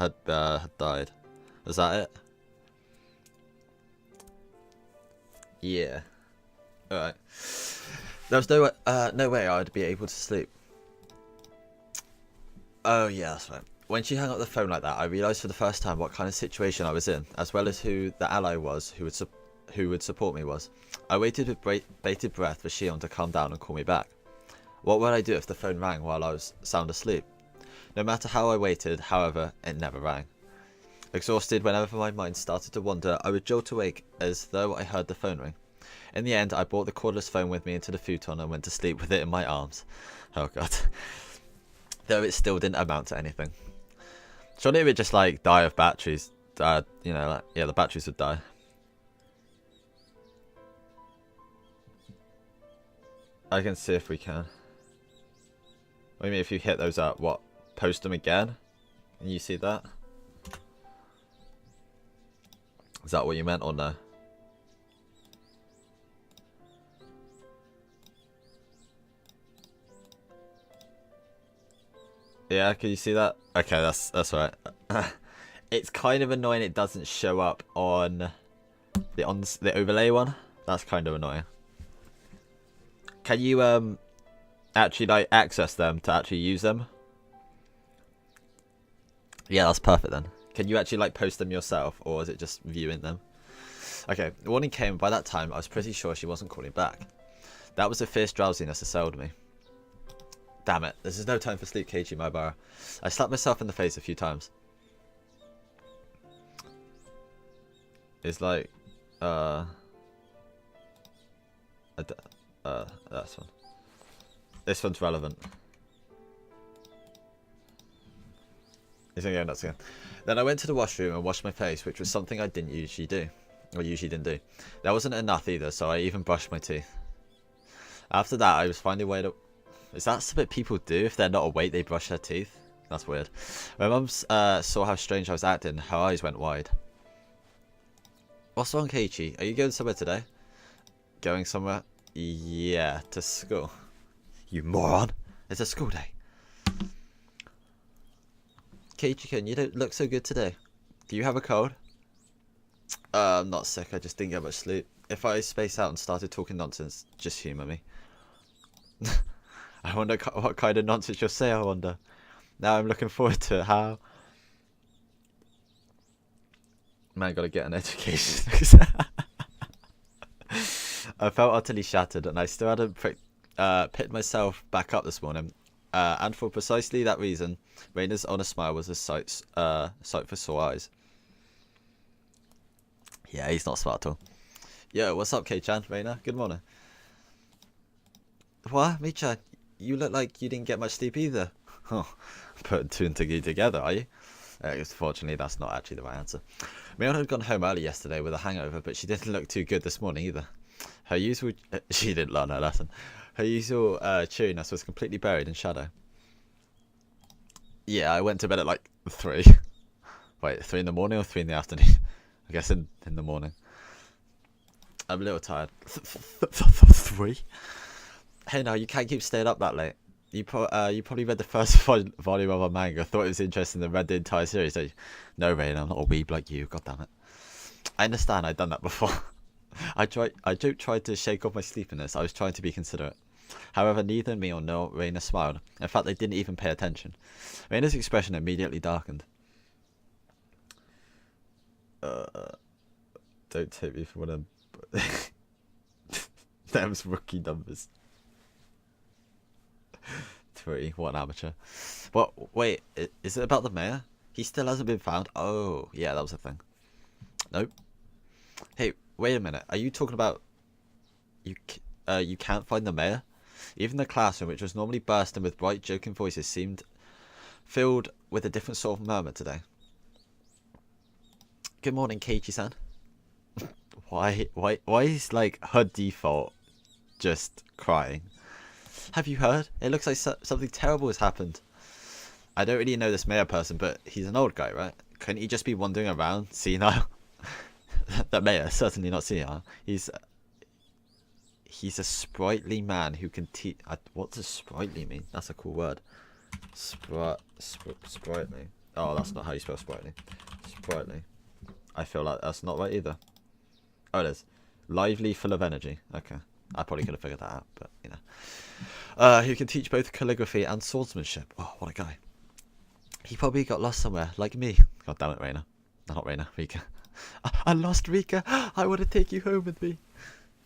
had died. Was that it? Yeah. Alright. There was no way I'd be able to sleep. Oh yeah, that's right. When she hung up the phone like that, I realised for the first time what kind of situation I was in, as well as who the ally was who would support me was. I waited with bated breath for Shion to calm down and call me back. What would I do if the phone rang while I was sound asleep? No matter how I waited, however, it never rang. Exhausted, whenever my mind started to wander, I would jolt awake as though I heard the phone ring. In the end, I brought the cordless phone with me into the futon and went to sleep with it in my arms. Oh god. Though it still didn't amount to anything. Surely it would just like die of batteries. You know, like, yeah, the batteries would die. I can see if we can. What do you mean if you hit those up? What? Post them again? And you see that? Is that what you meant or no? Yeah, can you see that? Okay, that's right. It's kind of annoying it doesn't show up on the overlay one. That's kind of annoying. Can you actually like access them to actually use them? Yeah, that's perfect then. Can you actually like post them yourself, or is it just viewing them? Okay, the warning came. By that time, I was pretty sure she wasn't calling back. That was a fierce drowsiness assailed me. Damn it, this is no time for sleep, Keiichi Maibara. I slapped myself in the face a few times. It's like, that's one. This one's relevant. He's gonna go nuts again. Then I went to the washroom and washed my face, which was something I didn't usually do. Or usually didn't do. That wasn't enough either, so I even brushed my teeth. After that, I was finding a way to... Is that something people do? If they're not awake, they brush their teeth? That's weird. My mum saw how strange I was acting. Her eyes went wide. What's wrong, Keiichi? Are you going somewhere today? Going somewhere? Yeah, to school. You moron! It's a school day. Keiichi-kun, you don't look so good today. Do you have a cold? I'm not sick, I just didn't get much sleep. If I space out and started talking nonsense, just humour me. I wonder what kind of nonsense you'll say, I wonder. Now I'm looking forward to how... Man, gotta get an education. I felt utterly shattered, and I still hadn't picked myself back up this morning. And for precisely that reason, Reina's honest smile was a sight for sore eyes. Yeah, he's not smart at all. Yo, what's up, Kei-chan? Reina, good morning. What? Mi-chan, you look like you didn't get much sleep either. Oh, putting two and two together, are you? Fortunately, that's not actually the right answer. Mion had gone home early yesterday with a hangover, but she didn't look too good this morning either. Her usual... she didn't learn her lesson. Her usual cheeriness was completely buried in shadow. Yeah, I went to bed at like 3. Wait, 3 in the morning or 3 in the afternoon? I guess in the morning. I'm a little tired. 3? Hey, no, you can't keep staying up that late. You probably read the first volume of a manga, thought it was interesting, and read the entire series. So, no, Rain, I'm not a weeb like you. God damn it. I understand. I've done that before. I tried to shake off my sleepiness. I was trying to be considerate. However, neither me nor Reina smiled. In fact, they didn't even pay attention. Reina's expression immediately darkened. Don't take me for one of them. Them's rookie numbers. 3, what an amateur. What? Wait, is it about the mayor? He still hasn't been found? Oh, yeah, that was a thing. Nope. Hey, wait a minute. Are you talking about... You can't find the mayor? Even the classroom, which was normally bursting with bright, joking voices, seemed filled with a different sort of murmur today. Good morning, Keiichi-san. Why is, like, her default just crying? Have you heard? It looks like something terrible has happened. I don't really know this mayor person, but he's an old guy, right? Couldn't he just be wandering around, senile? That mayor, certainly not senile. He's a sprightly man who can teach... what does sprightly mean? That's a cool word. Sprightly. Oh, that's not how you spell sprightly. Sprightly. I feel like that's not right either. Oh, it is. Lively, full of energy. Okay. I probably could have figured that out, but, you know. Who can teach both calligraphy and swordsmanship. Oh, what a guy. He probably got lost somewhere, like me. God damn it, Raina. Not Raina, Rika. I lost Rika. I want to take you home with me.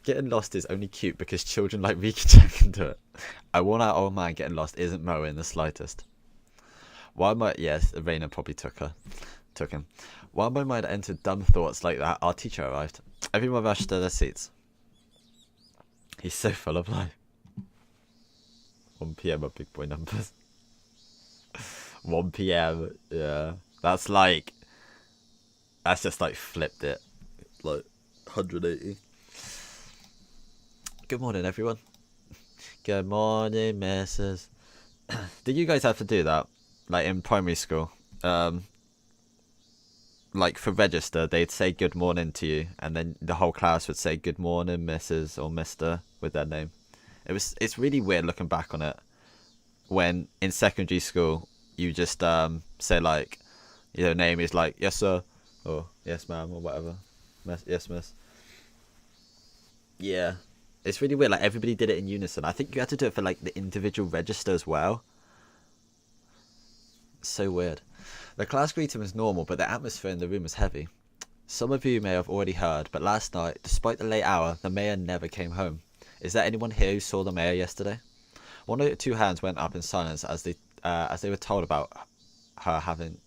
Getting lost is only cute because children like Rika can do it. A worn-out old man getting lost isn't Moe in the slightest. While my... Yes, Raina probably took him. While my mind entered dumb thoughts like that, our teacher arrived. Everyone rushed to their seats. He's so full of life. 1 PM are big boy numbers. 1 PM, yeah. That's just like flipped it. Like 180. Good morning, everyone. Good morning, missus. Did you guys have to do that? Like in primary school? Like for register, they'd say good morning to you, and then the whole class would say good morning, Mrs. or Mr. with their name. It's really weird looking back on it. When in secondary school, you just say like, your name is like yes sir, or yes ma'am, or whatever. Yes miss. Yeah, it's really weird. Like everybody did it in unison. I think you had to do it for like the individual register as well. So weird. The class greeting was normal, but the atmosphere in the room was heavy. Some of you may have already heard, but last night, despite the late hour, the mayor never came home. Is there anyone here who saw the mayor yesterday? One or two hands went up in silence as they were told about having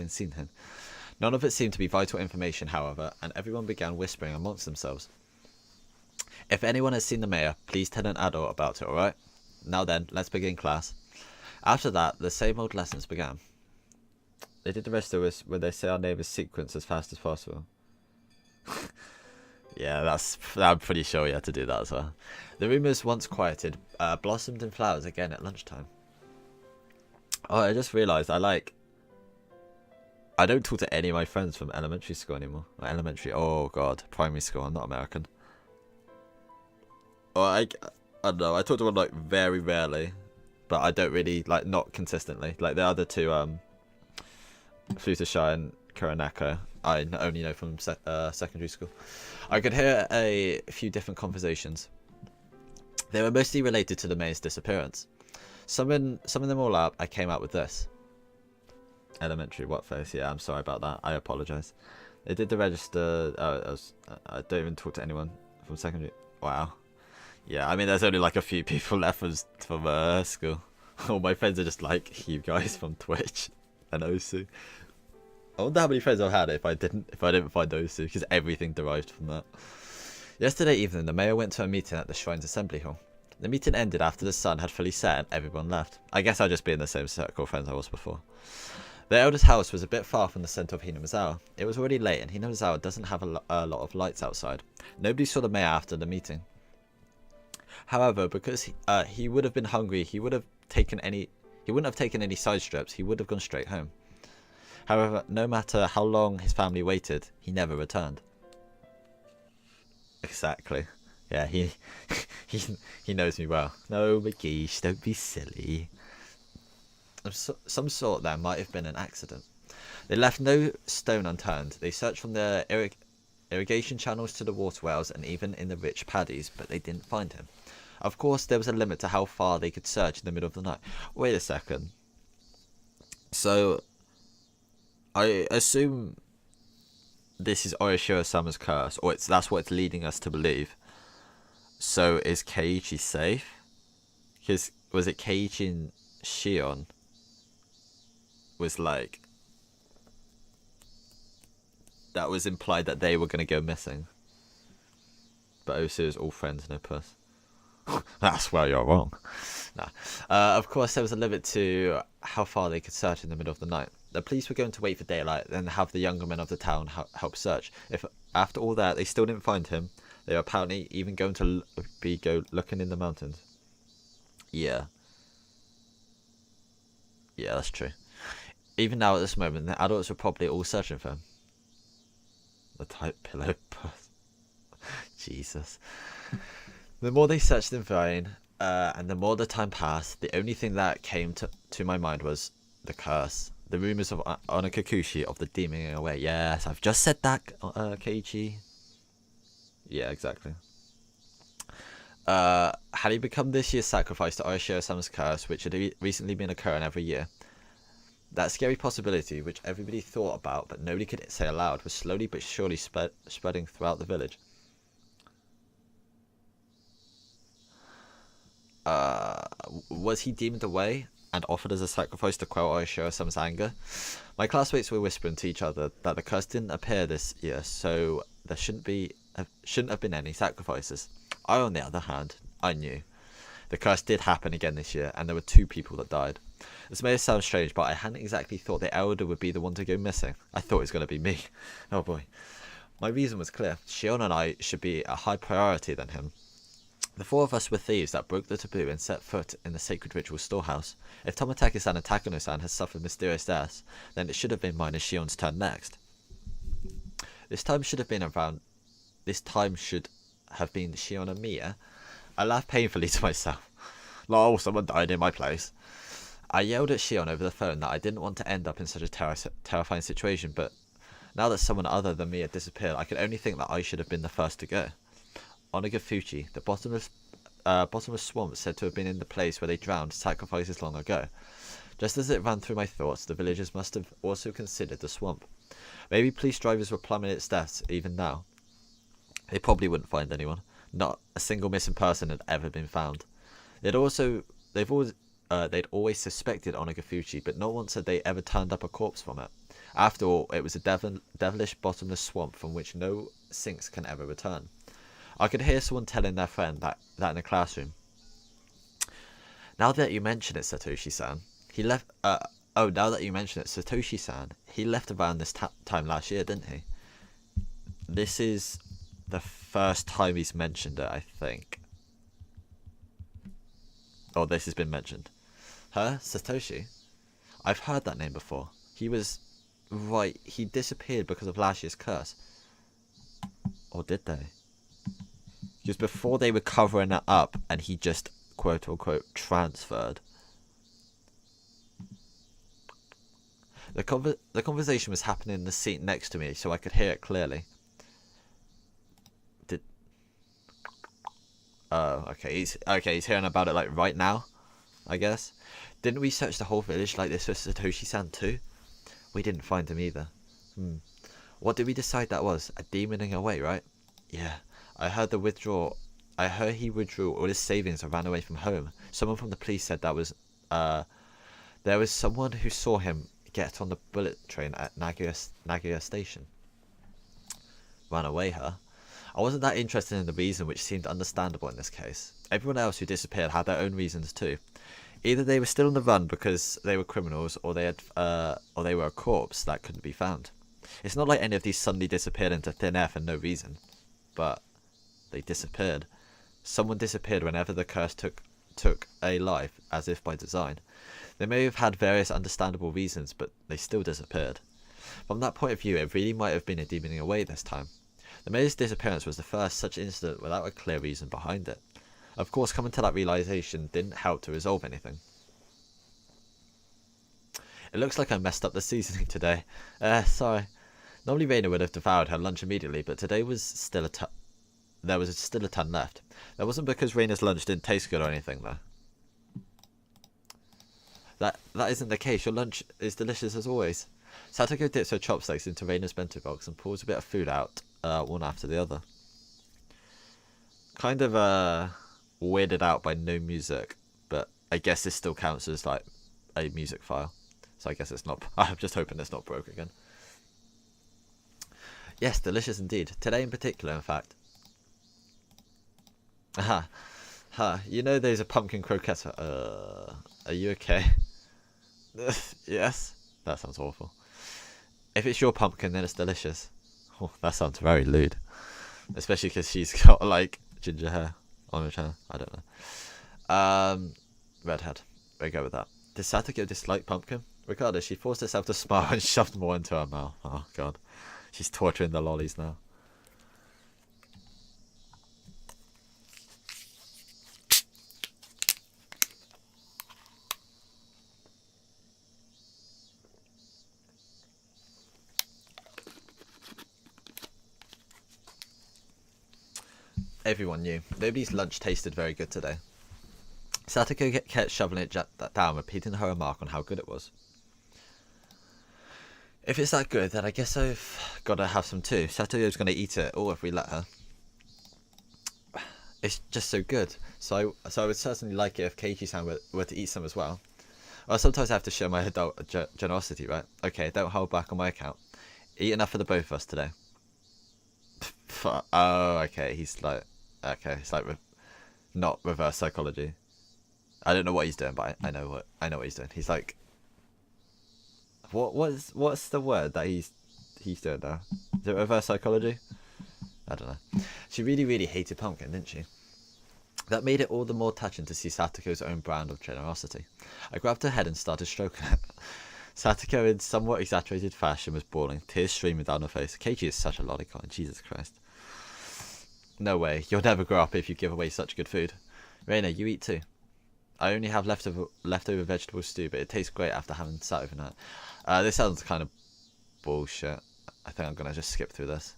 seen him. None of it seemed to be vital information, however, and everyone began whispering amongst themselves. If anyone has seen the mayor, please tell an adult about it, alright? Now then, let's begin class. After that, the same old lessons began. They did the rest of us where they say our name is sequence as fast as possible. Yeah, I'm pretty sure you had to do that as well. The rumours once quieted, blossomed in flowers again at lunchtime. Oh, I just realised I don't talk to any of my friends from elementary school anymore. Oh god, primary school, I'm not American. Oh, I don't know, I talk to them like very rarely, but I don't really, like, not consistently. Like the other two, Fluttershy and Kuronako, I only know from secondary school. I could hear a few different conversations. They were mostly related to the mayor's disappearance. Summing them all up, I came out with this. Elementary, what face? Yeah, I'm sorry about that. I apologise. They did the register. I don't even talk to anyone from secondary. Wow. Yeah, I mean, there's only like a few people left from school. All my friends are just like you guys from Twitch and Osu. I wonder how many friends I've had if I didn't find Osu, because everything derived from that. Yesterday evening, the mayor went to a meeting at the Shrine's Assembly Hall. The meeting ended after the sun had fully set and everyone left. I guess I'd just be in the same circle of friends I was before. The elder's house was a bit far from the centre of Hinamizawa. It was already late and Hinamizawa doesn't have a lot of lights outside. Nobody saw the mayor after the meeting. However, because he would have been hungry, he wouldn't have taken any side strips. He would have gone straight home. However, no matter how long his family waited, he never returned. Exactly. Yeah, he knows me well. No, McGeesh, don't be silly. Of some sort, there might have been an accident. They left no stone unturned. They searched from the irrigation channels to the water wells and even in the rich paddies, but they didn't find him. Of course, there was a limit to how far they could search in the middle of the night. Wait a second. So, I assume this is Orishiro-sama's curse, or that's what it's leading us to believe. So, is Keiichi safe? Because, was it Keiichi and Shion was like... That was implied that they were going to go missing. But Osu is all friends, no puss. That's where you're wrong. Nah. Of course, there was a limit to how far they could search in the middle of the night. The police were going to wait for daylight, then have the younger men of the town help search. If after all that they still didn't find him, they were apparently even going to go looking in the mountains. Yeah. Yeah, that's true. Even now at this moment, the adults are probably all searching for him. The tight pillow puss. Jesus. The more they searched in vain, and the more the time passed, the only thing that came to my mind was the curse. The rumors of Onakakushi of the demoning away. Yes, I've just said that, Keiichi. Yeah, exactly. Had he become this year's sacrifice to Orishiro-sama's curse, which had recently been occurring every year? That scary possibility, which everybody thought about but nobody could say aloud, was slowly but surely spreading throughout the village. Was he deemed away and offered as a sacrifice to quell Orishiro-sama's anger? My classmates were whispering to each other that the curse didn't appear this year, so there shouldn't have been any sacrifices. I, on the other hand, I knew. The curse did happen again this year, and there were 2 people that died. This may sound strange, but I hadn't exactly thought the elder would be the one to go missing. I thought it was going to be me. Oh boy. My reason was clear. Shion and I should be a higher priority than him. The 4 of us were thieves that broke the taboo and set foot in the sacred ritual storehouse. If Toмотaki-san and Takano-san had suffered mysterious deaths, then it should have been mine and Shion's turn next. This time should have been Shion and Mia. I laughed painfully to myself. Lol, someone died in my place. I yelled at Shion over the phone that I didn't want to end up in such a terrifying situation, but now that someone other than me had disappeared, I could only think that I should have been the first to go. Onagafuchi, the bottomless swamp said to have been in the place where they drowned sacrifices long ago. Just as it ran through my thoughts, the villagers must have also considered the swamp. Maybe police drivers were plumbing its depths even now. They probably wouldn't find anyone. Not a single missing person had ever been found. They'd always suspected Onagafuchi, but not once had they ever turned up a corpse from it. After all, it was a devilish bottomless swamp from which no sinks can ever return. I could hear someone telling their friend that in the classroom. Now that you mention it, Satoshi-san, he left. Now that you mention it, Satoshi-san, he left around this time last year, didn't he? This is the first time he's mentioned it, I think. Oh, this has been mentioned. Huh? Satoshi? I've heard that name before. He was... Right, he disappeared because of last year's curse. Or did they? Because before they were covering it up and he just, quote-unquote, transferred. The conversation was happening in the seat next to me, so I could hear it clearly. Oh, okay. He's hearing about it like right now, I guess. Didn't we search the whole village like this for Satoshi-san too? We didn't find him either. What did we decide that was? A demoning away, right? Yeah. I heard he withdrew all his savings and ran away from home. Someone from the police said that was there was someone who saw him get on the bullet train at Nagoya Station. Ran away, huh? I wasn't that interested in the reason, which seemed understandable in this case. Everyone else who disappeared had their own reasons too. Either they were still on the run because they were criminals, or they were a corpse that couldn't be found. It's not like any of these suddenly disappeared into thin air for no reason, but they disappeared. Someone disappeared whenever the curse took a life, as if by design. They may have had various understandable reasons, but they still disappeared. From that point of view, it really might have been a demoning away this time. The mayor's disappearance was the first such incident without a clear reason behind it. Of course, coming to that realization didn't help to resolve anything. It looks like I messed up the seasoning today. Sorry. Normally Reina would have devoured her lunch immediately, but today was still there was still a ton left. That wasn't because Reina's lunch didn't taste good or anything, though. That isn't the case. Your lunch is delicious as always. Satoko dips her chopsticks into Reina's bento box and pulls a bit of food out, one after the other. Kind of weirded out by no music, but I guess this still counts as like a music file. So I guess it's not. I'm just hoping it's not broke again. Yes, delicious indeed. Today in particular, in fact. Aha. Ha, you know there's a pumpkin croquette. Are you okay? Yes? That sounds awful. If it's your pumpkin, then it's delicious. Oh, that sounds very lewd. Especially because she's got, like, ginger hair on her channel. I don't know. Redhead. We go with that. Does Satoko dislike pumpkin? Regardless, she forced herself to smile and shoved more into her mouth. Oh, God. She's torturing the lollies now. Everyone knew. Nobody's lunch tasted very good today. Satoko kept shoveling it down, repeating her remark on how good it was. If it's that good, then I guess I've got to have some too. Satoyo's going to eat it all if we let her. It's just so good. So I would certainly like it if Keiichi-san were to eat some as well. Well, sometimes I have to show my adult generosity, right? Okay, don't hold back on my account. Eat enough for the both of us today. Oh, okay. He's like not reverse psychology. I don't know what he's doing, but I know what he's doing. He's like, what's the word that he's doing now? Is it reverse psychology? I don't know. She really hated pumpkin, didn't she? That made it all the more touching to see Satoko's own brand of generosity. I grabbed her head and started stroking it. Satoko, in somewhat exaggerated fashion, was bawling, tears streaming down her face. Keiichi is such a lolicon, Jesus Christ. No way, you'll never grow up if you give away such good food. Reina, you eat too. I only have leftover vegetable stew, but it tastes great after having sat overnight. This sounds kind of bullshit. I think I'm going to just skip through this.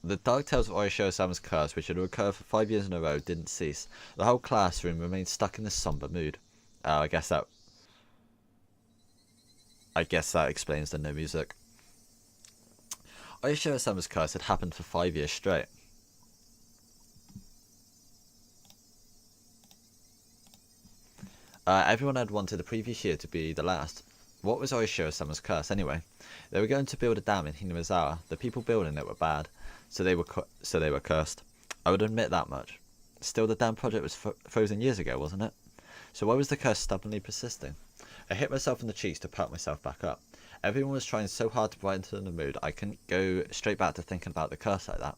The dark tales of Oishiro-sama's curse, which had recurred for 5 years in a row, didn't cease. The whole classroom remained stuck in this somber mood. I guess that explains the no music. Oishiro-sama's curse had happened for 5 years straight. Everyone had wanted the previous year to be the last. What was Oishiro-sama's curse anyway? They were going to build a dam in Hinamizawa. The people building it were bad, so they were cursed. I would admit that much. Still, the dam project was frozen years ago, wasn't it? So why was the curse stubbornly persisting? I hit myself in the cheeks to perk myself back up. Everyone was trying so hard to brighten the mood, I couldn't go straight back to thinking about the curse like that.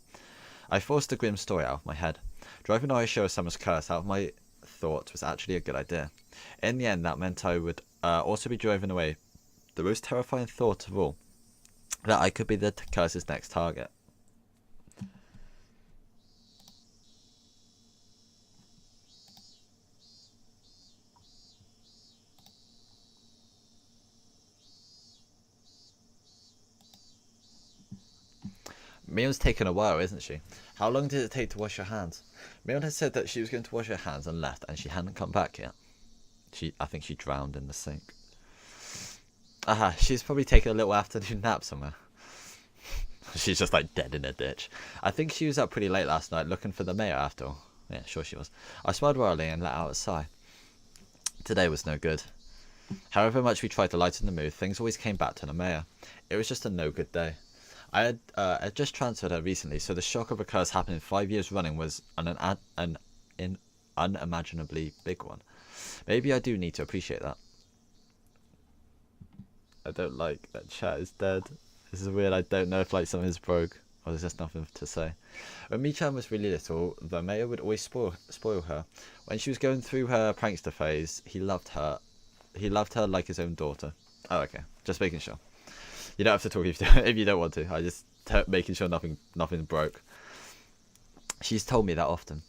I forced the grim story out of my head. Driving Oishiro-sama's curse out of my thoughts was actually a good idea. In the end, that meant I would also be driven away. The most terrifying thought of all, that I could be the curse's next target. Mion's taken a while, isn't she? How long did it take to wash your hands? Mion had said that she was going to wash her hands and left, and she hadn't come back yet. I think she drowned in the sink. Aha, she's probably taking a little afternoon nap somewhere. She's just like dead in a ditch. I think she was up pretty late last night looking for the mayor after all. Yeah, sure she was. I smiled wildly and let out a sigh. Today was no good. However much we tried to lighten the mood, things always came back to the mayor. It was just a no good day. I had just transferred her recently, so the shock of a curse happening 5 years running was an unimaginably big one. Maybe I do need to appreciate that. I don't like that chat is dead. This is weird. I don't know if like something's broke or there's just nothing to say. When Michan was really little, the mayor would always spoil her. When she was going through her prankster phase, he loved her. He loved her like his own daughter. Oh, okay. Just making sure. You don't have to talk if you don't want to. I just making sure nothing broke. She's told me that often.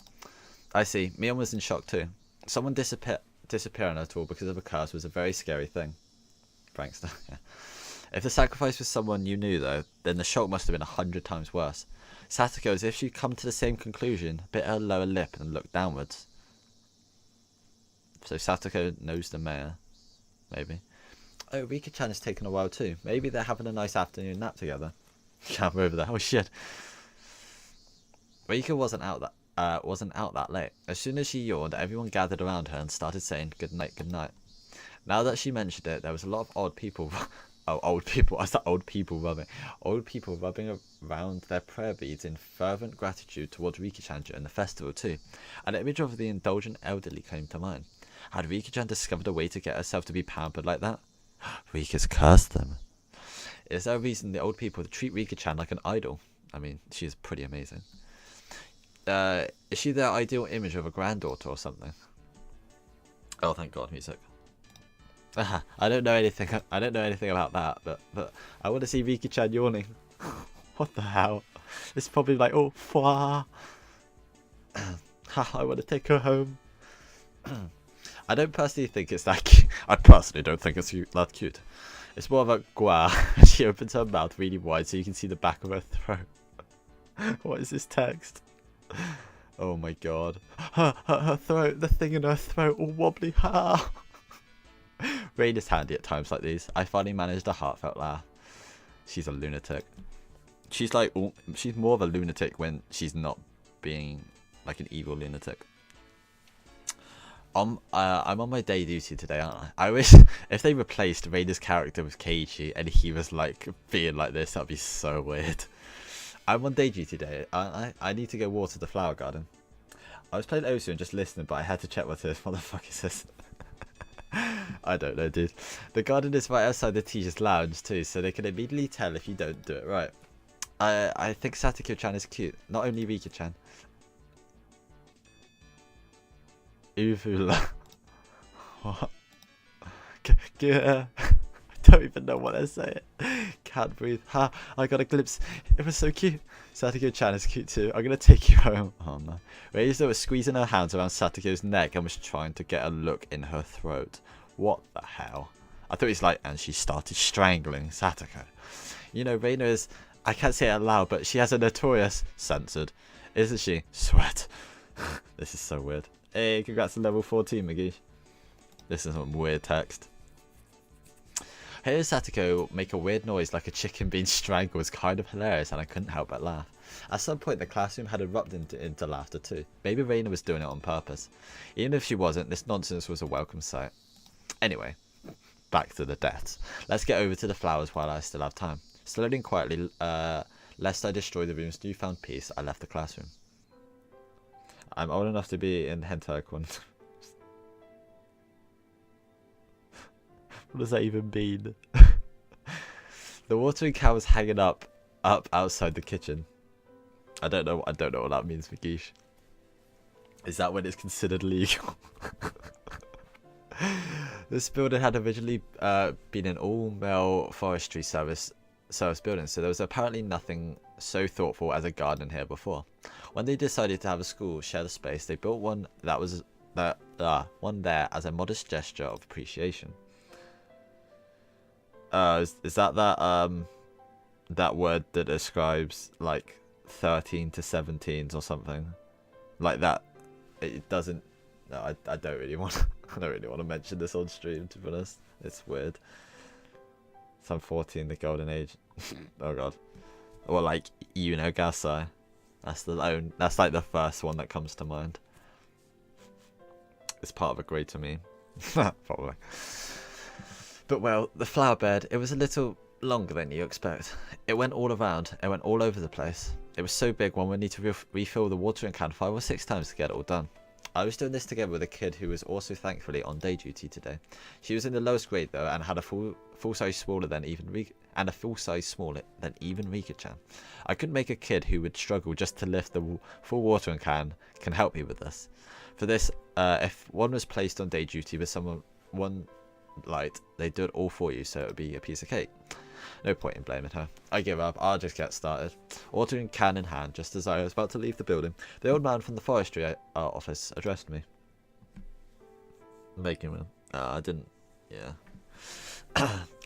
I see. Mion was in shock too. Someone disappearing at all because of a curse was a very scary thing. Prankster. Yeah. If the sacrifice was someone you knew though, then the shock must have been 100 times worse. Satoko, as if she'd come to the same conclusion, bit her lower lip and looked downwards. So Satoko knows the mayor. Maybe. Oh, Rika-chan has taken a while too. Maybe they're having a nice afternoon nap together. Camera over there. Oh shit. Rika wasn't out that late. As soon as she yawned, everyone gathered around her and started saying good night, good night. Now that she mentioned it, there was a lot of old people. Old people rubbing around their prayer beads in fervent gratitude towards Rika-chan during the festival too. An image of the indulgent elderly came to mind. Had Rika-chan discovered a way to get herself to be pampered like that? Rika's cursed them. Is there a reason the old people treat Rika-chan like an idol? I mean, she is pretty amazing. Is she their ideal image of a granddaughter or something? Oh, thank God, music. I don't know anything about that, but I want to see Rika-chan yawning. What the hell? It's probably like, oh, fwa. I want to take her home. I don't personally think it's that cute. I personally don't think it's that cute. It's more of a gua. She opens her mouth really wide so you can see the back of her throat. What is this text? Oh my god. Her throat, the thing in her throat all wobbly. Rain is handy at times like these. I finally managed a heartfelt laugh. She's a lunatic. She's like, she's more of a lunatic when she's not being like an evil lunatic. I'm on my day duty today, aren't I? I wish if they replaced Raina's character with Keiichi and he was like being like this, that'd be so weird. I'm on day duty today. I need to go water the flower garden. I was playing Osu and just listening, but I had to check what this. What the fuck is this? I don't know, dude. The garden is right outside the teacher's lounge too, so they can immediately tell if you don't do it right. I think Satoko-chan is cute. Not only Rika-chan. Uvula. What? I don't even know what they're saying. Can't breathe. Ha! I got a glimpse. It was so cute. Satoko-chan is cute too. I'm gonna take you home. Oh no. Raizo was squeezing her hands around Satoko's neck and was trying to get a look in her throat. What the hell? I thought he's like, and she started strangling Satoko. You know, Reina is, I can't say it out loud, but she has a notorious, censored, isn't she? Sweat. This is so weird. Hey, congrats on level 14, McGee. This is some weird text. Hearing Satoko make a weird noise like a chicken being strangled was kind of hilarious, and I couldn't help but laugh. At some point, the classroom had erupted into laughter too. Maybe Reina was doing it on purpose. Even if she wasn't, this nonsense was a welcome sight. Anyway, back to the deaths. Let's get over to the flowers while I still have time. Slowly and quietly, lest I destroy the room's newfound peace, I left the classroom. I'm old enough to be in hentai con. What does that even mean? The watering can was hanging up outside the kitchen. I don't know what that means, McGeesh. Is that when it's considered legal? This building had originally been an all-male forestry service building, so there was apparently nothing so thoughtful as a garden here before. When they decided to have a school share the space, they built one one there as a modest gesture of appreciation. Is that word that describes like 13 to 17s or something like that? It doesn't. No, I don't really want. I don't really want to mention this on stream, to be honest. It's weird. So I'm 14, the golden age. Oh god. Or like Gasai. That's like the first one that comes to mind. It's part of a greater meme. Probably. But well, the flower bed, it was a little longer than you expect. It went all around, it went all over the place. It was so big one would need to refill the watering can 5 or 6 times to get it all done. I was doing this together with a kid who was also thankfully on day duty today. She was in the lowest grade though and had a full size smaller than even Rika-chan. I couldn't make a kid who would struggle just to lift the full watering can help me with this. For this, if one was placed on day duty with one light, they'd do it all for you, so it would be a piece of cake. No point in blaming her. I give up. I'll just get started. Watering can in hand, just as I was about to leave the building, the old man from the forestry office addressed me. Making one. I didn't. Yeah.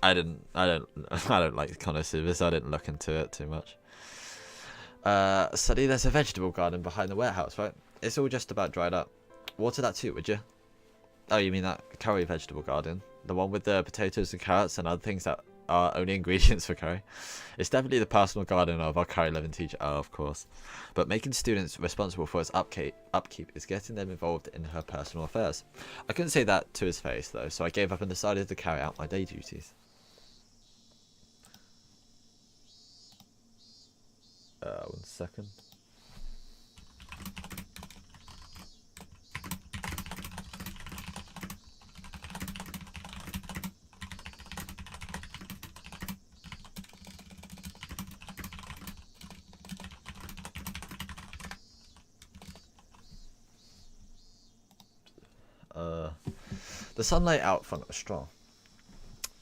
I don't like connoisseurs. I didn't look into it too much. Sonny, there's a vegetable garden behind the warehouse, right? It's all just about dried up. Water that too, would you? Oh, you mean that curry vegetable garden? The one with the potatoes and carrots and other things that are only ingredients for curry? It's definitely the personal garden of our curry loving teacher. Oh, of course. But making students responsible for its upkeep is getting them involved in her personal affairs. I couldn't say that to his face, though, so I gave up and decided to carry out my day duties. 1 second. The sunlight out front was strong.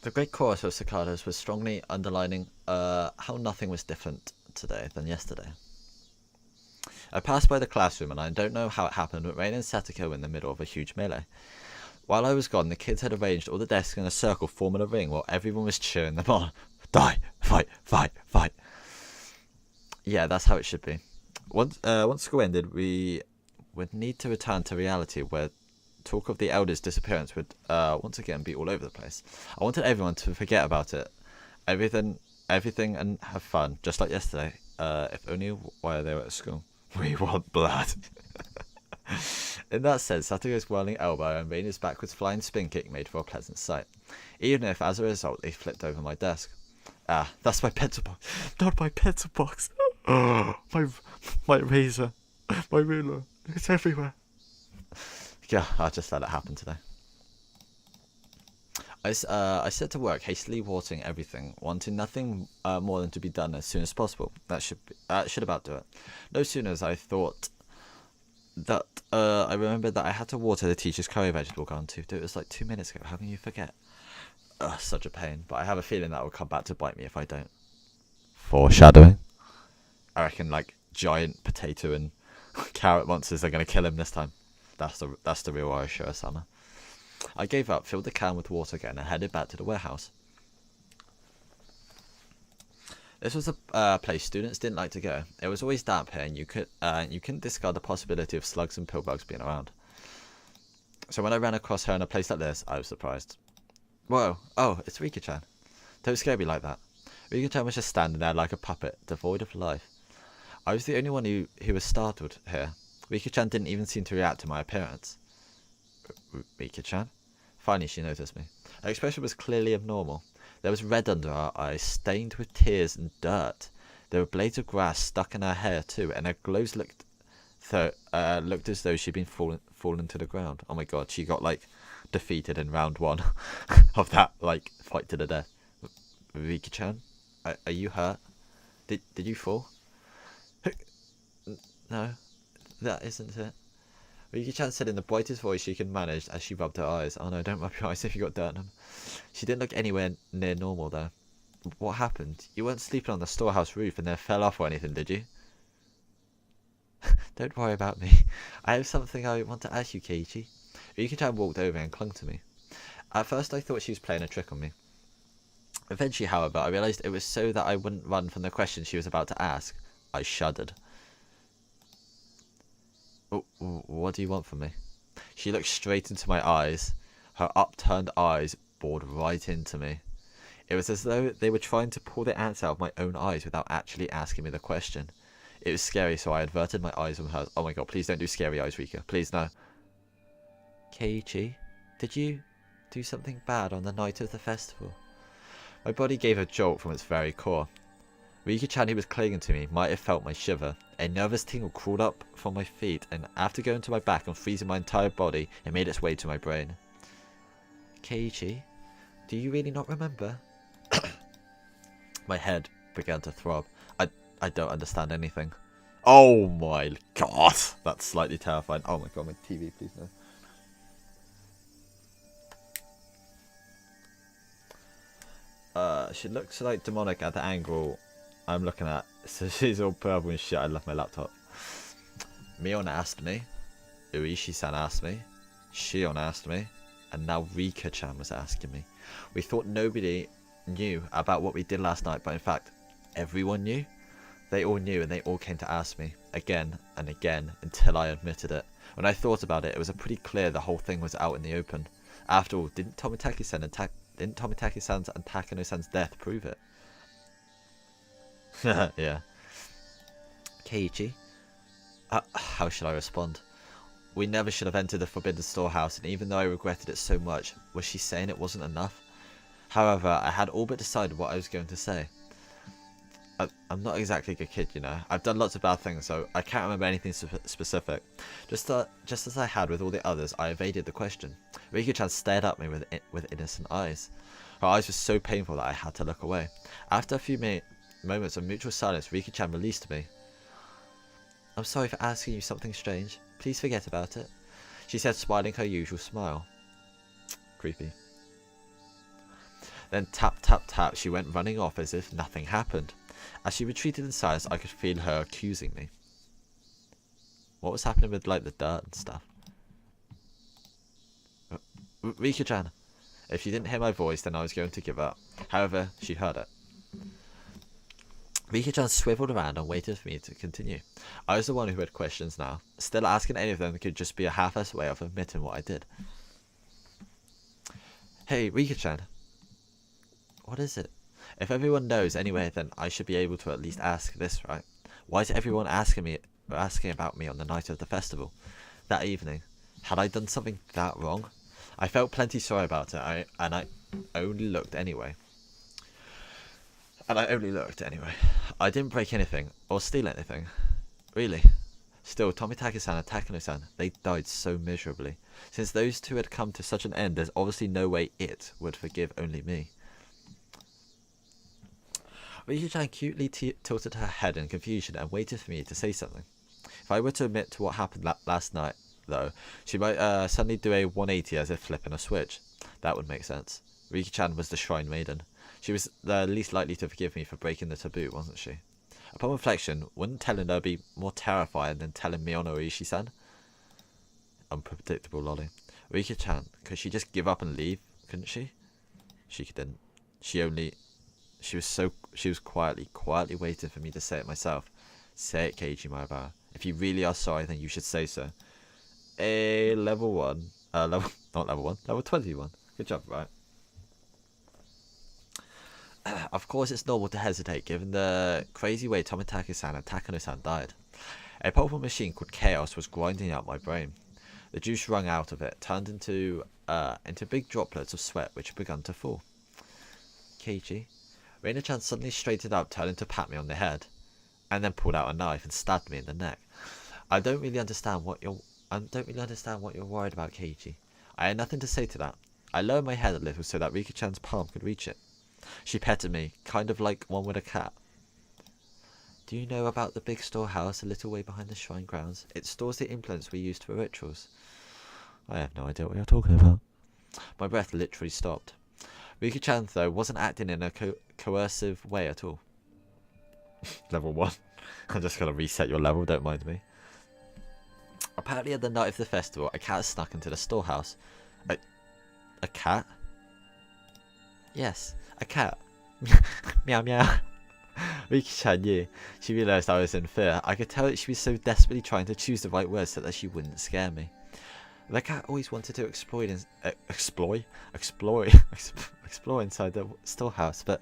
The great chorus of cicadas was strongly underlining how nothing was different today than yesterday. I passed by the classroom and I don't know how it happened, but Rain and Satoko were in the middle of a huge melee. While I was gone, the kids had arranged all the desks in a circle forming a ring while everyone was cheering them on. Die! Fight! Fight! Fight! Yeah, that's how it should be. Once school ended, we would need to return to reality where talk of the elders' disappearance would once again be all over the place. I wanted everyone to forget about it. Everything and have fun, just like yesterday. If only while they were at school. We want blood. In that sense, Satoru's whirling elbow and Raina's backwards flying spin kick made for a pleasant sight, even if, as a result, they flipped over my desk. Ah, that's my pencil box. Not my pencil box. My razor. My ruler. It's everywhere. Yeah, I'll just let it happen today. I set to work, hastily watering everything, wanting nothing more than to be done as soon as possible. That should about do it. No sooner as I thought that I remembered that I had to water the teacher's curry vegetable garden too. It was like 2 minutes ago. How can you forget? Such a pain. But I have a feeling that will come back to bite me if I don't. Foreshadowing. I reckon like giant potato and carrot monsters are gonna kill him this time. That's the real Irish summer. I gave up, filled the can with water again, and headed back to the warehouse. This was a place students didn't like to go. It was always damp here, and you couldn't discard the possibility of slugs and pillbugs being around. So when I ran across her in a place like this, I was surprised. Whoa! Oh, it's Rika-chan. Don't scare me like that. Rika-chan was just standing there like a puppet, devoid of life. I was the only one who was startled here. Rika-chan didn't even seem to react to my appearance. Rika-chan? Finally, she noticed me. Her expression was clearly abnormal. There was red under her eyes, stained with tears and dirt. There were blades of grass stuck in her hair too, and her clothes looked as though she'd been fallen to the ground. Oh my god, she got like defeated in round 1 of that like fight to the death. Rika-chan, are you hurt? Did you fall? No, that isn't it. Rika-chan said in the brightest voice she could manage as she rubbed her eyes. Oh no, don't rub your eyes if you got dirt on them. She didn't look anywhere near normal though. What happened? You weren't sleeping on the storehouse roof and then fell off or anything, did you? Don't worry about me. I have something I want to ask you, Keiichi. Rika-chan walked over and clung to me. At first I thought she was playing a trick on me. Eventually, however, I realised it was so that I wouldn't run from the question she was about to ask. I shuddered. What do you want from me? She looked straight into my eyes. Her upturned eyes bored right into me. It was as though they were trying to pull the ants out of my own eyes without actually asking me the question. It was scary, so I averted my eyes from hers. Oh my god, please don't do scary eyes, Rika. Please, no. Keiichi, did you do something bad on the night of the festival? My body gave a jolt from its very core. Rika-chan, who was clinging to me, might have felt my shiver. A nervous tingle crawled up from my feet, and after going to my back and freezing my entire body, it made its way to my brain. Keiichi, do you really not remember? My head began to throb. I don't understand anything. Oh my god! That's slightly terrifying. Oh my god, my TV, please no. She looks like demonic at the angle I'm looking at. So she's all purple and shit. I left my laptop. Mion asked me. Uishi-san asked me. Shion asked me. And now Rika-chan was asking me. We thought nobody knew about what we did last night, but in fact, everyone knew. They all knew and they all came to ask me again and again until I admitted it. When I thought about it, it was pretty clear the whole thing was out in the open. After all, didn't Tomitaki-san's and Takano-san's death prove it? Yeah. Keiichi, how should I respond? We never should have entered the forbidden storehouse, and even though I regretted it so much, was she saying it wasn't enough? However, I had all but decided what I was going to say. I'm not exactly a good kid, you know. I've done lots of bad things, so I can't remember anything specific. Just as I had with all the others, I evaded the question. Rika-chan stared at me with innocent eyes. Her eyes were so painful that I had to look away. After a few moments of mutual silence, Rika-chan released me. I'm sorry for asking you something strange. Please forget about it, she said, smiling her usual smile. Creepy. Then tap tap tap, she went running off as if nothing happened. As she retreated in silence, I could feel her accusing me. What was happening with like the dirt and stuff? Rika-chan. If she didn't hear my voice, then I was going to give up. However, she heard it. Rika-chan swiveled around and waited for me to continue. I was the one who had questions now. Still, asking any of them could just be a half-assed way of admitting what I did. Hey, Rika-chan. What is it? If everyone knows anyway, then I should be able to at least ask this, right? Why is everyone asking about me on the night of the festival? That evening. Had I done something that wrong? I felt plenty sorry about it, and I only looked anyway. I didn't break anything, or steal anything. Really. Still, Tomitaki-san and Takano-san, they died so miserably. Since those two had come to such an end, there's obviously no way it would forgive only me. Rika-chan cutely tilted her head in confusion and waited for me to say something. If I were to admit to what happened last night, though, she might suddenly do a 180 as if flipping a switch. That would make sense. Rika-chan was the Shrine Maiden. She was the least likely to forgive me for breaking the taboo, wasn't she? Upon reflection, wouldn't telling her be more terrifying than telling Miyono Oishi-san? Unpredictable lolly. Rika-chan, could she just give up and leave, couldn't she? She didn't. She was quietly waiting for me to say it myself. Say it, Keiji Maibara. If you really are sorry, then you should say so. Level 21. Good job, right? Of course, it's normal to hesitate given the crazy way Tomitaki-san and Takano-san died. A powerful machine called Chaos was grinding out my brain. The juice wrung out of it, turned into big droplets of sweat which had begun to fall. Keiji, Reina-chan suddenly straightened up, turning to pat me on the head, and then pulled out a knife and stabbed me in the neck. I don't really understand what you're worried about, Keiji. I had nothing to say to that. I lowered my head a little so that Rika-chan's palm could reach it. She petted me, kind of like one with a cat. Do you know about the big storehouse a little way behind the shrine grounds? It stores the implements we used for rituals. I have no idea what you're talking about. My breath literally stopped. Rika-chan, though, wasn't acting in a coercive way at all. Level 1. I'm just going to reset your level, don't mind me. Apparently, at the night of the festival, a cat snuck into the storehouse. A cat? Yes, a cat. Meow meow. Rika-chan knew. She realised I was in fear. I could tell that she was so desperately trying to choose the right words so that she wouldn't scare me. The cat always wanted to explore inside the storehouse, but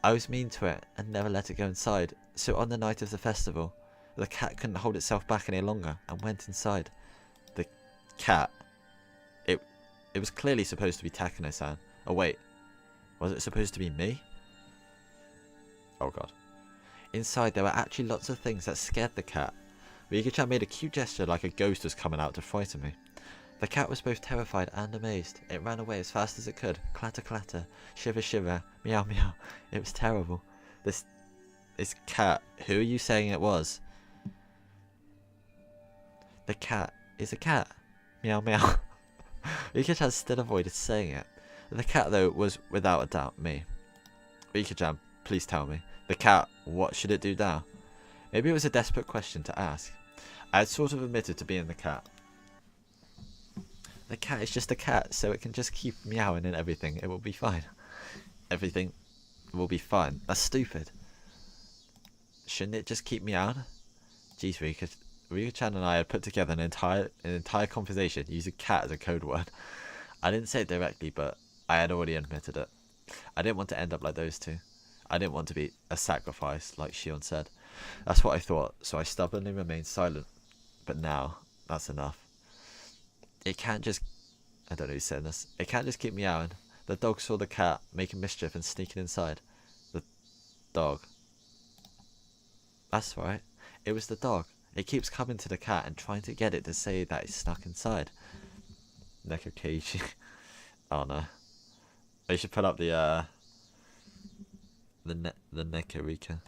I was mean to it and never let it go inside. So on the night of the festival, the cat couldn't hold itself back any longer and went inside. The cat. It was clearly supposed to be Takano-san. Oh wait, was it supposed to be me? Oh god. Inside there were actually lots of things that scared the cat. Rika-chan made a cute gesture like a ghost was coming out to frighten me. The cat was both terrified and amazed. It ran away as fast as it could. Clatter clatter, shiver shiver, meow meow. It was terrible. This cat, who are you saying it was? The cat is a cat. Meow meow. Rika-chan still avoided saying it. The cat, though, was without a doubt me. Rika-chan, please tell me. The cat, what should it do now? Maybe it was a desperate question to ask. I had sort of admitted to being the cat. The cat is just a cat, so it can just keep meowing and everything. It will be fine. Everything will be fine. That's stupid. Shouldn't it just keep meowing? Jeez, Rika-chan and I had put together an entire conversation using cat as a code word. I didn't say it directly, but I had already admitted it. I didn't want to end up like those two. I didn't want to be a sacrifice, like Shion said. That's what I thought, so I stubbornly remained silent. But now, that's enough. It can't just... I don't know who's saying this. It can't just keep meowing. The dog saw the cat making mischief and sneaking inside. The dog. That's right. It was the dog. It keeps coming to the cat and trying to get it to say that it snuck inside. Neko Keiji. Oh no. They should put up the Nekorika.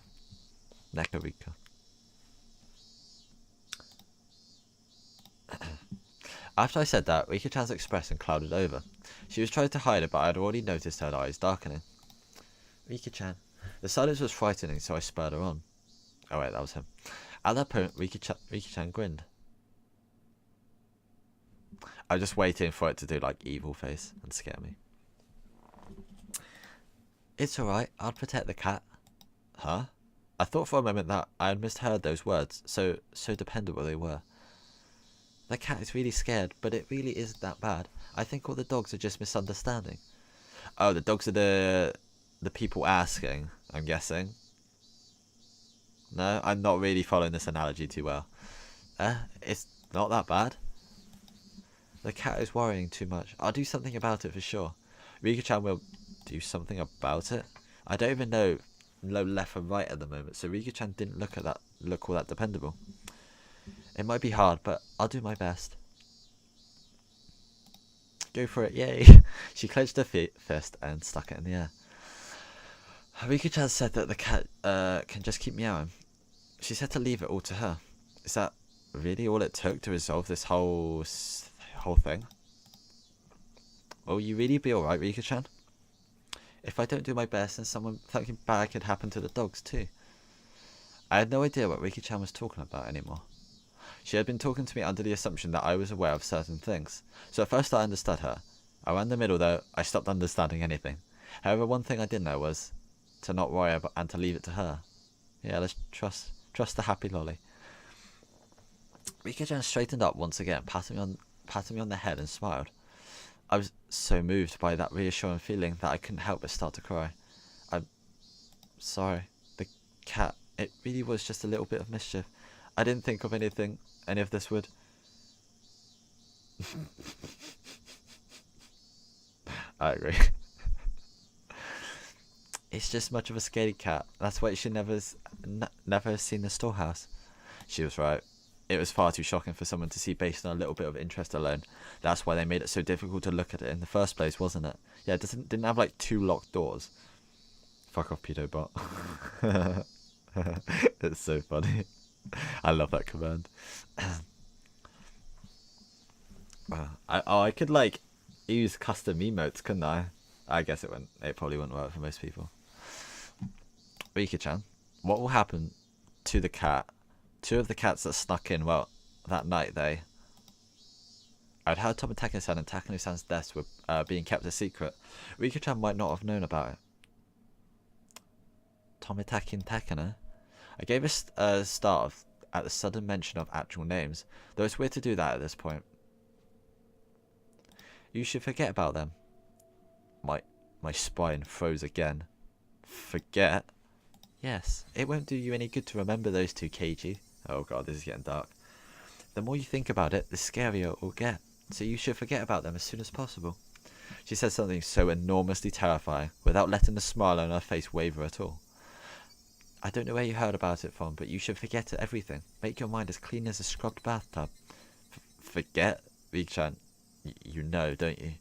Nekorika. After I said that, Rika-chan's expression clouded over. She was trying to hide it, but I had already noticed her eyes darkening. Rika-chan. The silence was frightening, so I spurred her on. Oh wait, that was him. At that point, Rika-chan grinned. I'm just waiting for it to do like evil face and scare me. It's alright, I'll protect the cat. Huh? I thought for a moment that I had misheard those words, so dependable they were. The cat is really scared, but it really isn't that bad. I think all the dogs are just misunderstanding. Oh, the dogs are the people asking, I'm guessing. No, I'm not really following this analogy too well. It's not that bad. The cat is worrying too much. I'll do something about it for sure. Rika-chan will do something about it? I don't even know left and right at the moment, so Rika-chan didn't look all that dependable. It might be hard, but I'll do my best. Go for it, yay! She clenched her fist and stuck it in the air. Rika-chan said that the cat can just keep meowing. She said to leave it all to her. Is that really all it took to resolve this whole thing? Will you really be alright, Rika-chan? If I don't do my best, then something bad could happen to the dogs too. I had no idea what Rika-chan was talking about anymore. She had been talking to me under the assumption that I was aware of certain things, so at first I understood her. Around the middle though, I stopped understanding anything. However, one thing I did know was to not worry about and to leave it to her. Yeah, let's trust the happy lolly. Rika-chan straightened up once again, patting me on the head and smiled. I was so moved by that reassuring feeling that I couldn't help but start to cry. I'm sorry. The cat, it really was just a little bit of mischief. I didn't think of any of this would... I agree. It's just much of a scaredy cat. That's why you should never have seen the storehouse. She was right. It was far too shocking for someone to see based on a little bit of interest alone. That's why they made it so difficult to look at it in the first place, wasn't it? Yeah, it didn't have like 2 locked doors. Fuck off, pedo bot. It's so funny. I love that command. I could like use custom emotes, couldn't I? I guess it probably wouldn't work for most people. Rika-chan, what will happen to the cat? 2 of the cats that snuck in, well, that night I'd heard Tomitake-san and Takano-san's deaths were being kept a secret. Rika-chan might not have known about it. Tomitake and Takano? I gave a start at the sudden mention of actual names, though it's weird to do that at this point. You should forget about them. My spine froze again. Forget? Yes, it won't do you any good to remember those 2, Keiji. Oh god, this is getting dark. The more you think about it, the scarier it will get, so you should forget about them as soon as possible. She said something so enormously terrifying, without letting the smile on her face waver at all. I don't know where you heard about it from, but you should forget everything. Make your mind as clean as a scrubbed bathtub. Forget? Rika-chan, you know, don't you?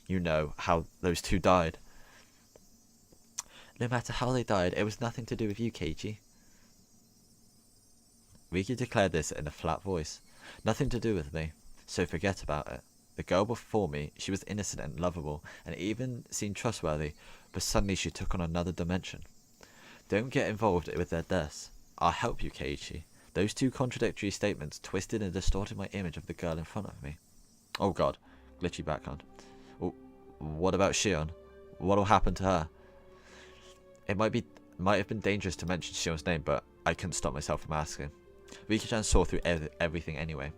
You know how those 2 died. No matter how they died, it was nothing to do with you, Keiji. Rika declared this in a flat voice. Nothing to do with me, so forget about it. The girl before me, she was innocent and lovable, and even seemed trustworthy, but suddenly she took on another dimension. Don't get involved with their deaths. I'll help you, Keiichi. Those 2 contradictory statements twisted and distorted my image of the girl in front of me. Oh god, glitchy background. Well, what about Shion? What'll happen to her? It might have been dangerous to mention Shion's name, but I couldn't stop myself from asking. Rika-chan saw through everything anyway.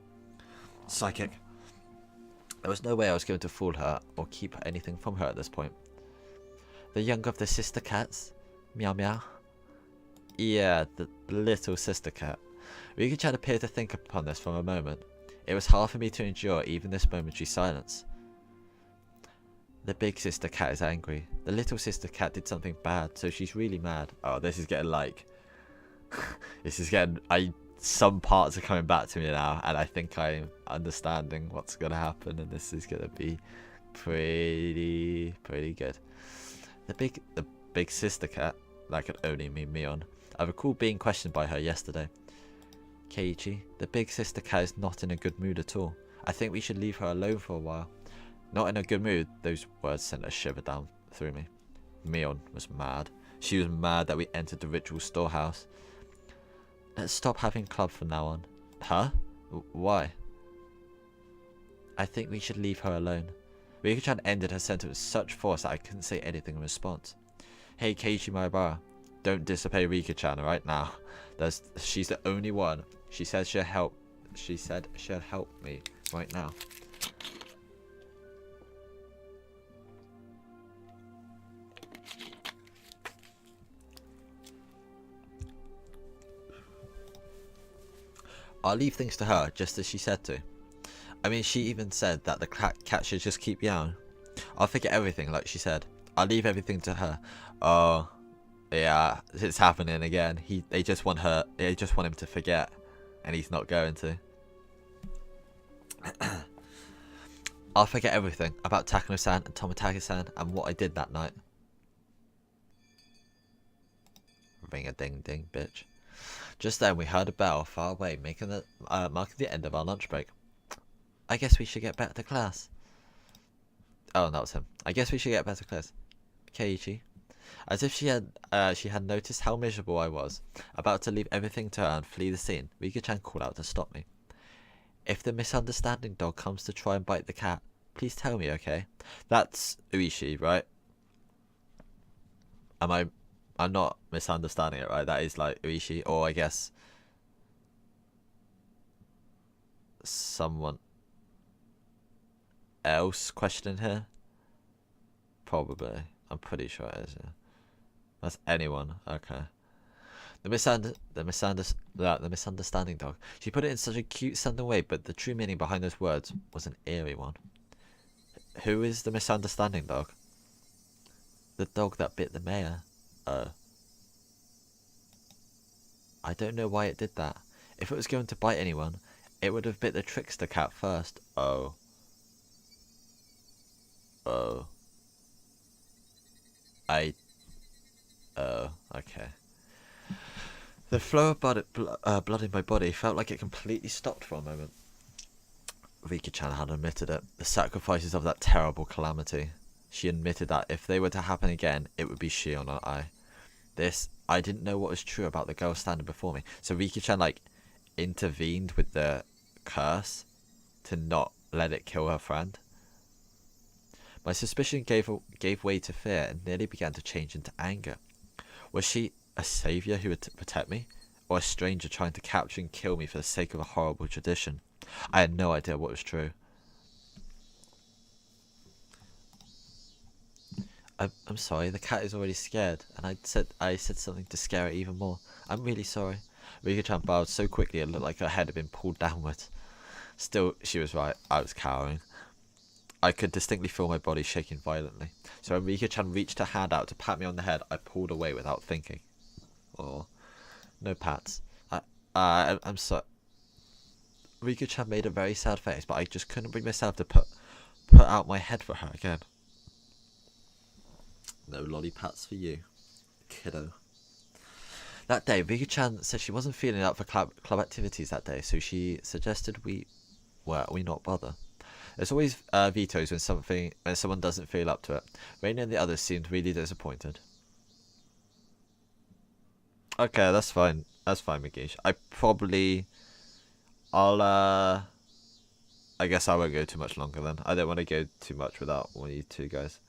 Psychic. There was no way I was going to fool her or keep anything from her at this point. The younger of the sister cats? Meow meow. Yeah, the little sister cat. Rika-chan appeared to think upon this for a moment. It was hard for me to endure even this momentary silence. The big sister cat is angry. The little sister cat did something bad, so she's really mad. Oh, this is getting like... this is getting... some parts are coming back to me now, and I think I'm understanding what's going to happen, and this is going to be pretty good. The big sister cat, that could only mean Mion. I recall being questioned by her yesterday. Keiichi, the big sister cat is not in a good mood at all. I think we should leave her alone for a while. Not in a good mood, those words sent a shiver down through me. Mion was mad. She was mad that we entered the ritual storehouse. Let's stop having club from now on. Huh? Why? I think we should leave her alone. Rika-chan ended her sentence with such force that I couldn't say anything in response. Hey, Keiichi Maibara, don't disobey Rika-chan right now. She's the only one. She said she'll help. She said she'll help me right now. I'll leave things to her, just as she said to. I mean, she even said that the cat should just keep meowing. I'll forget everything, like she said. I'll leave everything to her. Oh, yeah, it's happening again. They just want him to forget, and he's not going to. I'll forget everything about Takano-san and Tomotage-san and what I did that night. Ring-a-ding-ding, bitch. Just then we heard a bell far away, marking the end of our lunch break. I guess we should get back to class. Oh, that was him. I guess we should get back to class. Keiichi. As if she had noticed how miserable I was, about to leave everything to her and flee the scene, Rika-chan called out to stop me. If the misunderstanding dog comes to try and bite the cat, please tell me, okay? That's Uishi, right? I'm not misunderstanding it, right? That is like Uishi, or I guess someone else questioning her. Probably. I'm pretty sure it is, yeah. That's anyone. Okay. The misunderstanding dog. She put it in such a cute sounding way, but the true meaning behind those words was an eerie one. Who is the misunderstanding dog? The dog that bit the mayor. Oh. I don't know why it did that. If it was going to bite anyone, it would have bit the trickster cat first. Oh. Oh. Oh, okay. The flow of blood in my body felt like it completely stopped for a moment. Rika-chan had admitted it. The sacrifices of that terrible calamity. She admitted that if they were to happen again, it would be she or not I. I didn't know what was true about the girl standing before me. So Rika-chan, like, intervened with the curse to not let it kill her friend. My suspicion gave way to fear and nearly began to change into anger. Was she a saviour who would protect me? Or a stranger trying to capture and kill me for the sake of a horrible tradition? I had no idea what was true. I'm sorry, the cat is already scared, and I said something to scare it even more. I'm really sorry. Rika-chan bowed so quickly it looked like her head had been pulled downwards. Still, she was right. I was cowering. I could distinctly feel my body shaking violently. So when Rika-chan reached her hand out to pat me on the head, I pulled away without thinking. Oh, no pats. I'm sorry. Rika-chan made a very sad face, but I just couldn't bring myself to put out my head for her again. No lollipops for you, kiddo. That day, Rika-chan said she wasn't feeling up for club activities that day, so she suggested we not bother. There's always vetoes when someone doesn't feel up to it. Raina and the others seemed really disappointed. Okay, that's fine. That's fine, Migish. I guess I won't go too much longer then. I don't want to go too much without one of you two guys.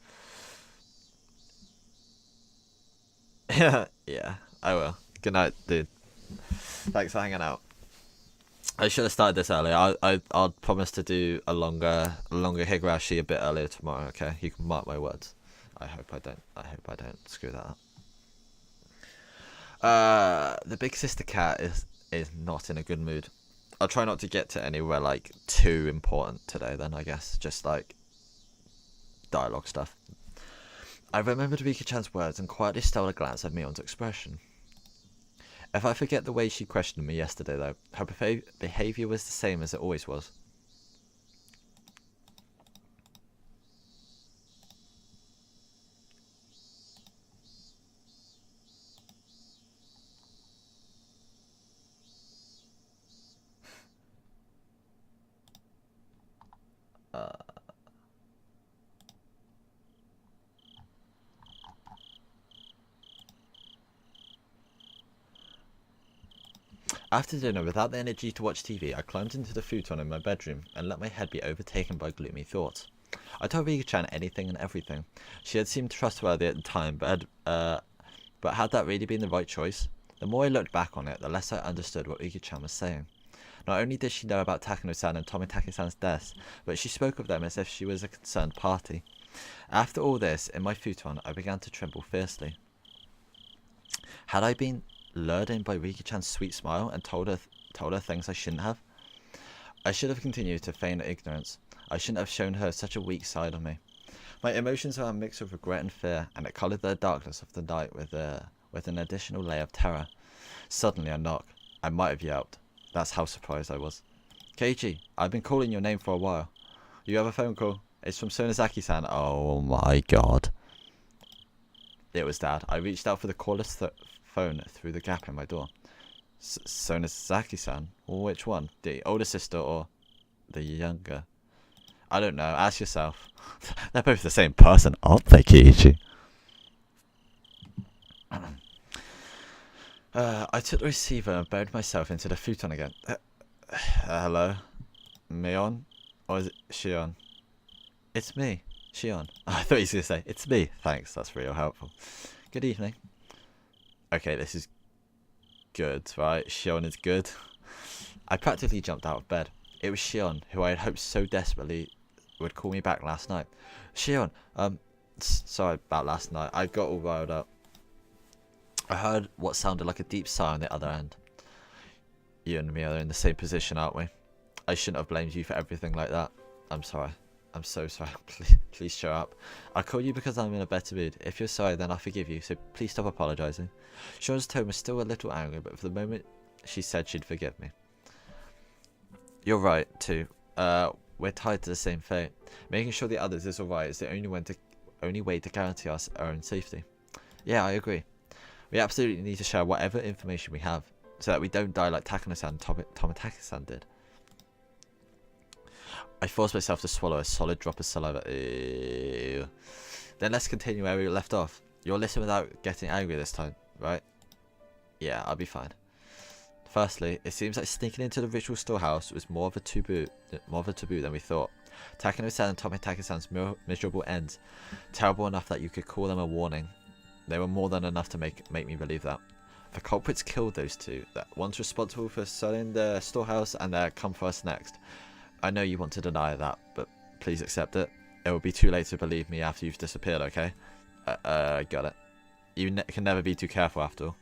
Yeah, I will. Good night, dude. Thanks for hanging out. I should have started this earlier. I'll promise to do a longer Higurashi a bit earlier tomorrow. Okay, you can mark my words. I hope I don't screw that up. The big sister cat is not in a good mood. I'll try not to get to anywhere like too important today. Then I guess just like dialogue stuff. I remembered Rika-chan's words and quietly stole a glance at Mion's expression. If I forget the way she questioned me yesterday, though, her behaviour was the same as it always was. After dinner, without the energy to watch TV, I climbed into the futon in my bedroom and let my head be overtaken by gloomy thoughts. I told Rika-chan anything and everything. She had seemed trustworthy at the time, but had that really been the right choice? The more I looked back on it, the less I understood what Rika-chan was saying. Not only did she know about Takano-san and Tomitake-san's deaths, but she spoke of them as if she was a concerned party. After all this, in my futon, I began to tremble fiercely. Had I been lured in by Rika-chan's sweet smile and told her things I shouldn't have? I should have continued to feign ignorance. I shouldn't have shown her such a weak side of me. My emotions were a mix of regret and fear, and it coloured the darkness of the night with an additional layer of terror. Suddenly a knock. I might have yelped. That's how surprised I was. Keiichi, I've been calling your name for a while. You have a phone call. It's from Sonozaki-san. Oh my god. It was Dad. I reached out for the cordless phone through the gap in my door. Sonozaki-san? Which one? The older sister or the younger? I don't know. Ask yourself. They're both the same person, aren't they, Keiichi? I took the receiver and buried myself into the futon again. Hello? Mion? Or is it Shion? It's me, Shion. I thought he was going to say, it's me. Thanks, that's real helpful. Good evening. Okay, this is good, right? Shion is good. I practically jumped out of bed. It was Shion, who I had hoped so desperately would call me back last night. Shion, sorry about last night. I got all riled up. I heard what sounded like a deep sigh on the other end. You and me are in the same position, aren't we? I shouldn't have blamed you for everything like that. I'm sorry. I'm so sorry. Please shut up. I call you because I'm in a better mood. If you're sorry, then I forgive you, so please stop apologising. Shion's tone was still a little angry, but for the moment, she said she'd forgive me. You're right, too. We're tied to the same fate. Making sure the others is alright is the only way to guarantee our own safety. Yeah, I agree. We absolutely need to share whatever information we have, so that we don't die like Takano-san and Tomitake-san did. I forced myself to swallow a solid drop of saliva. Ew. Then let's continue where we left off. You'll listen without getting angry this time, right? Yeah, I'll be fine. Firstly, it seems like sneaking into the ritual storehouse was more of a taboo than we thought. Takano-san and Tomitake-san's miserable ends, terrible enough that you could call them a warning. They were more than enough to make me believe that. The culprits killed those two, that one's responsible for selling the storehouse and they'll come for us next. I know you want to deny that, but please accept it. It will be too late to believe me after you've disappeared, okay? Got it. You can never be too careful after all.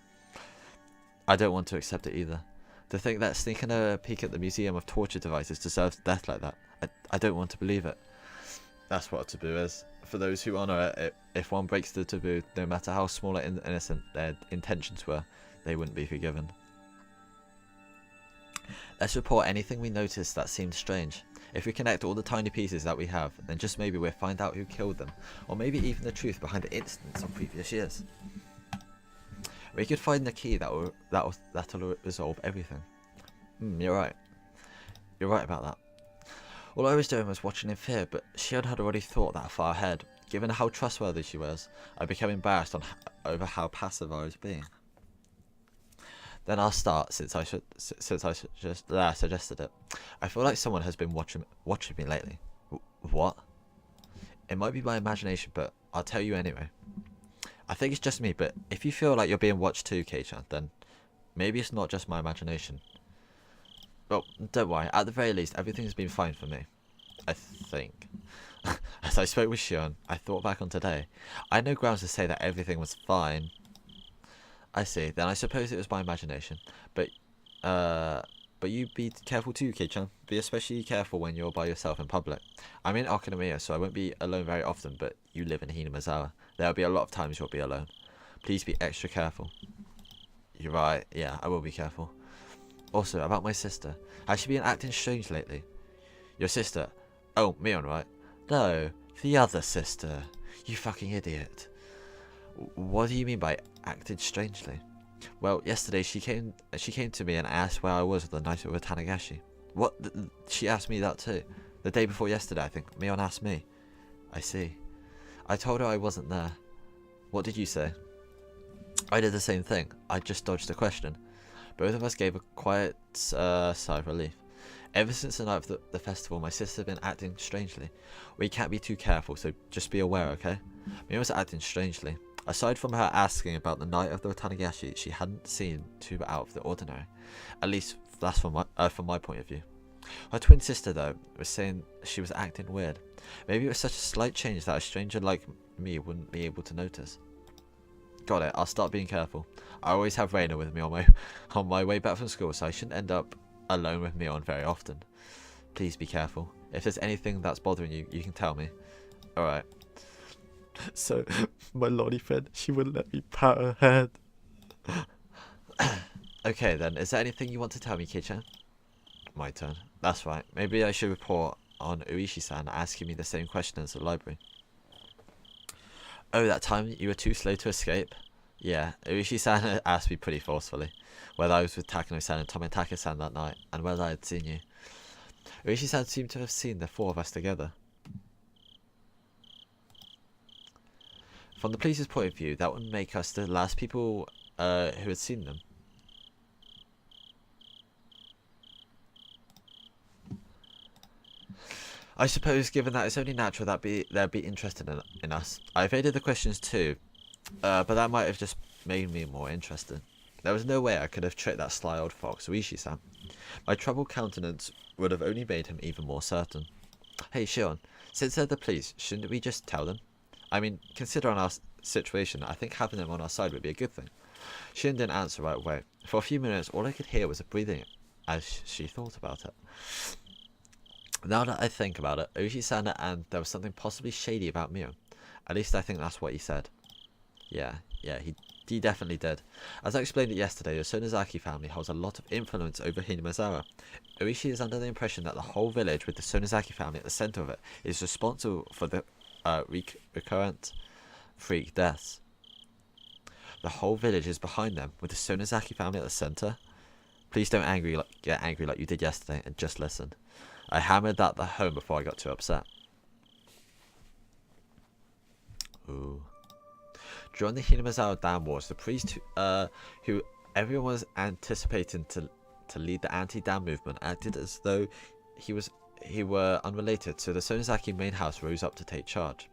I don't want to accept it either. To think that sneaking a peek at the Museum of Torture Devices deserves death like that, I don't want to believe it. That's what a taboo is. For those who honour it, if one breaks the taboo, no matter how small or innocent their intentions were, they wouldn't be forgiven. Let's report anything we notice that seemed strange. If we connect all the tiny pieces that we have, then just maybe we'll find out who killed them, or maybe even the truth behind the incidents of previous years. We could find the key that'll resolve everything. You're right. You're right about that. All I was doing was watching in fear, but Shion had already thought that far ahead. Given how trustworthy she was, I became embarrassed over how passive I was being. Then I'll start, since I suggested it. I feel like someone has been watching me lately. What? It might be my imagination, but I'll tell you anyway. I think it's just me, but if you feel like you're being watched too, Kei-chan, then maybe it's not just my imagination. Well, don't worry. At the very least, everything's been fine for me. I think. As I spoke with Shion, I thought back on today. I had no grounds to say that everything was fine. I see. Then I suppose it was my imagination. But you be careful too, Kei-chan. Be especially careful when you're by yourself in public. I'm in Okinomiya, so I won't be alone very often, but you live in Hinamazawa. There'll be a lot of times you'll be alone. Please be extra careful. You're right. Yeah, I will be careful. Also, about my sister. Has she been acting strange lately? Your sister? Oh, Mion, right? No, the other sister. You fucking idiot. What do you mean by acted strangely? Well, yesterday she came to me and asked where I was the night of Watanagashi. What? She asked me that too. The day before yesterday, I think. Mion asked me. I see. I told her I wasn't there. What did you say? I did the same thing. I just dodged the question. Both of us gave a quiet sigh of relief. Ever since the night of the festival, my sister's been acting strangely. We can't be too careful, so just be aware, okay? Mia was acting strangely. Aside from her asking about the night of the Watanagashi, she hadn't seemed too out of the ordinary. At least, that's from my point of view. Her twin sister, though, was saying she was acting weird. Maybe it was such a slight change that a stranger like me wouldn't be able to notice. Got it, I'll start being careful. I always have Raina with me on my way back from school, so I shouldn't end up alone with Mion very often. Please be careful. If there's anything that's bothering you, you can tell me. Alright. So, my lolly friend, she wouldn't let me pat her head. Okay then, is there anything you want to tell me, Kei-chan? My turn. That's right. Maybe I should report on Uishi-san asking me the same question as the library. Oh, that time you were too slow to escape? Yeah, Uishi-san asked me pretty forcefully whether I was with Takano-san and Tomitaka-san that night, and whether I had seen you. Uishi-san seemed to have seen the four of us together. From the police's point of view, that would make us the last people who had seen them. I suppose, given that it's only natural that they'd be interested in us. I evaded the questions too, but that might have just made me more interested. There was no way I could have tricked that sly old fox, Uishi-san. My troubled countenance would have only made him even more certain. Hey Shion, since they're the police, shouldn't we just tell them? I mean, considering our situation, I think having them on our side would be a good thing. Shion didn't answer right away. For a few minutes, all I could hear was a breathing as she thought about it. Now that I think about it, Uishi-san and there was something possibly shady about Mio. At least I think that's what he said. Yeah, he definitely did. As I explained it yesterday, the Sonozaki family holds a lot of influence over Hinamazawa. Uishi is under the impression that the whole village, with the Sonozaki family at the centre of it, is responsible for the recurrent freak deaths. The whole village is behind them, with the Sonozaki family at the centre. Please don't get angry like you did yesterday, and just listen. I hammered that home before I got too upset. Ooh. During the Hinamazawa Dam Wars, the priest who everyone was anticipating to lead the anti-dam movement acted as though he were unrelated, so the Sonozaki main house rose up to take charge.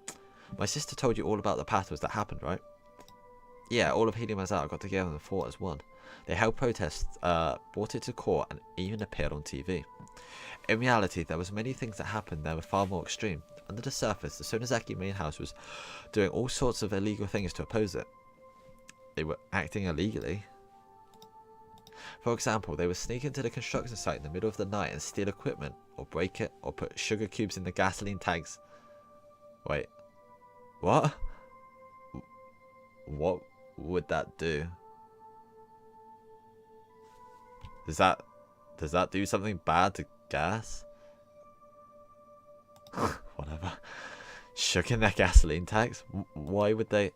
My sister told you all about the battles that happened, right? Yeah, all of Hinamazawa got together and fought as one. They held protests, brought it to court, and even appeared on TV. In reality, there was many things that happened that were far more extreme. Under the surface, the Sonozaki main house was doing all sorts of illegal things to oppose it. They were acting illegally. For example, they would sneak into the construction site in the middle of the night and steal equipment, or break it, or put sugar cubes in the gasoline tanks. Wait. What? What would that do? Does that do something bad to gas? Whatever. Sugar in their gasoline tanks? Why would they?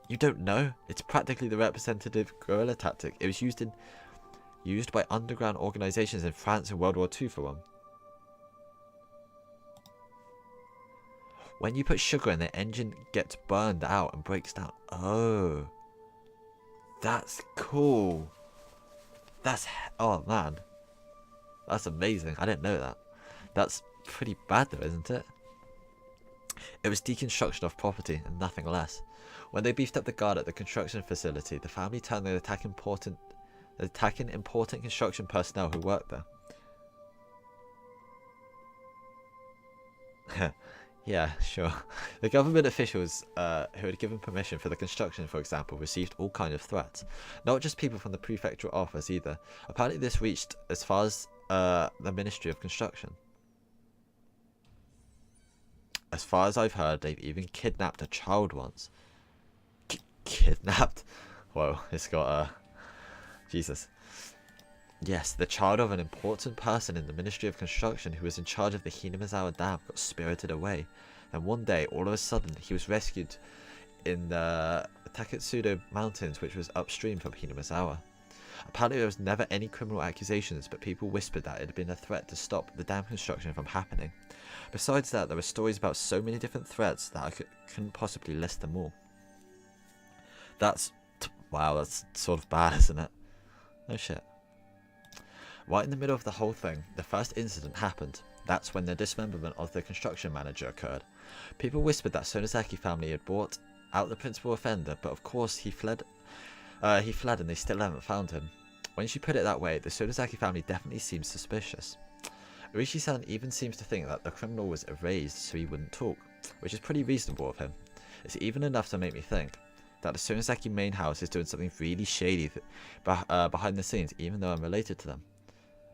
You don't know. It's practically the representative guerrilla tactic. It was used by underground organizations in France in World War II for one. When you put sugar in, the engine gets burned out and breaks down. Oh. That's cool. Oh man. That's amazing. I didn't know that. That's pretty bad though, isn't it? It was deconstruction of property and nothing less. When they beefed up the guard at the construction facility, the family turned to attacking important construction personnel who worked there. Yeah, sure. The government officials who had given permission for the construction, for example, received all kinds of threats. Not just people from the prefectural office either. Apparently this reached as far as the Ministry of Construction. As far as I've heard, they've even kidnapped a child once. Kidnapped? Whoa, it's got Jesus. Yes, the child of an important person in the Ministry of Construction who was in charge of the Hinamazawa Dam got spirited away. And one day, all of a sudden, he was rescued in the Taketsudo Mountains, which was upstream from Hinamazawa. Apparently there was never any criminal accusations, but people whispered that it had been a threat to stop the dam construction from happening. Besides that, there were stories about so many different threats that I couldn't possibly list them all. Wow, that's sort of bad, isn't it? No shit. Right in the middle of the whole thing, the first incident happened. That's when the dismemberment of the construction manager occurred. People whispered that Sonozaki family had brought out the principal offender, but of course he fled and they still haven't found him. When she put it that way, the Sonozaki family definitely seems suspicious. Urishi-san even seems to think that the criminal was erased so he wouldn't talk, which is pretty reasonable of him. It's even enough to make me think that the Sonozaki main house is doing something really shady behind the scenes, even though I'm related to them.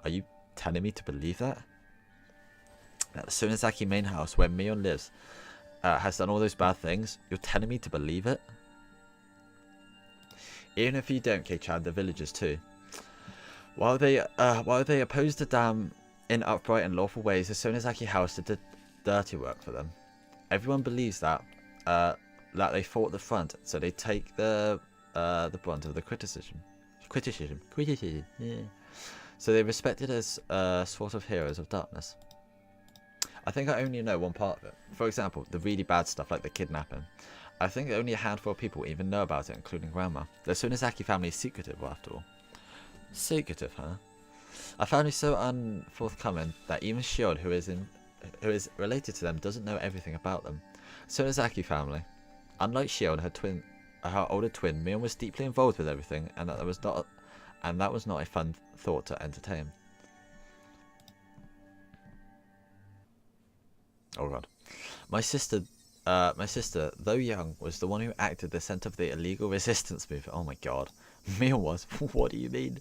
Are you telling me to believe that? That the Sonozaki main house, where Mion lives, has done all those bad things? You're telling me to believe it? Even if you don't, Kei-chan, the villagers too. While they opposed the dam in upright and lawful ways, the Sonozaki house did the dirty work for them. Everyone believes that they fought the front, so they take the brunt of the criticism. Yeah. So they respected as sort of heroes of darkness. I think I only know one part of it. For example, the really bad stuff like the kidnapping. I think only a handful of people even know about it, including Grandma. The Sonozaki family is secretive, after all. Secretive, huh? A family so unforthcoming that even Shion, who is related to them, doesn't know everything about them. Sonozaki family. Unlike Shion, her older twin, Mion was deeply involved with everything, and that was not a fun thought to entertain. Oh god. My sister, though young, was the one who acted the scent of the illegal resistance movement. Oh my god. Mion was? What do you mean?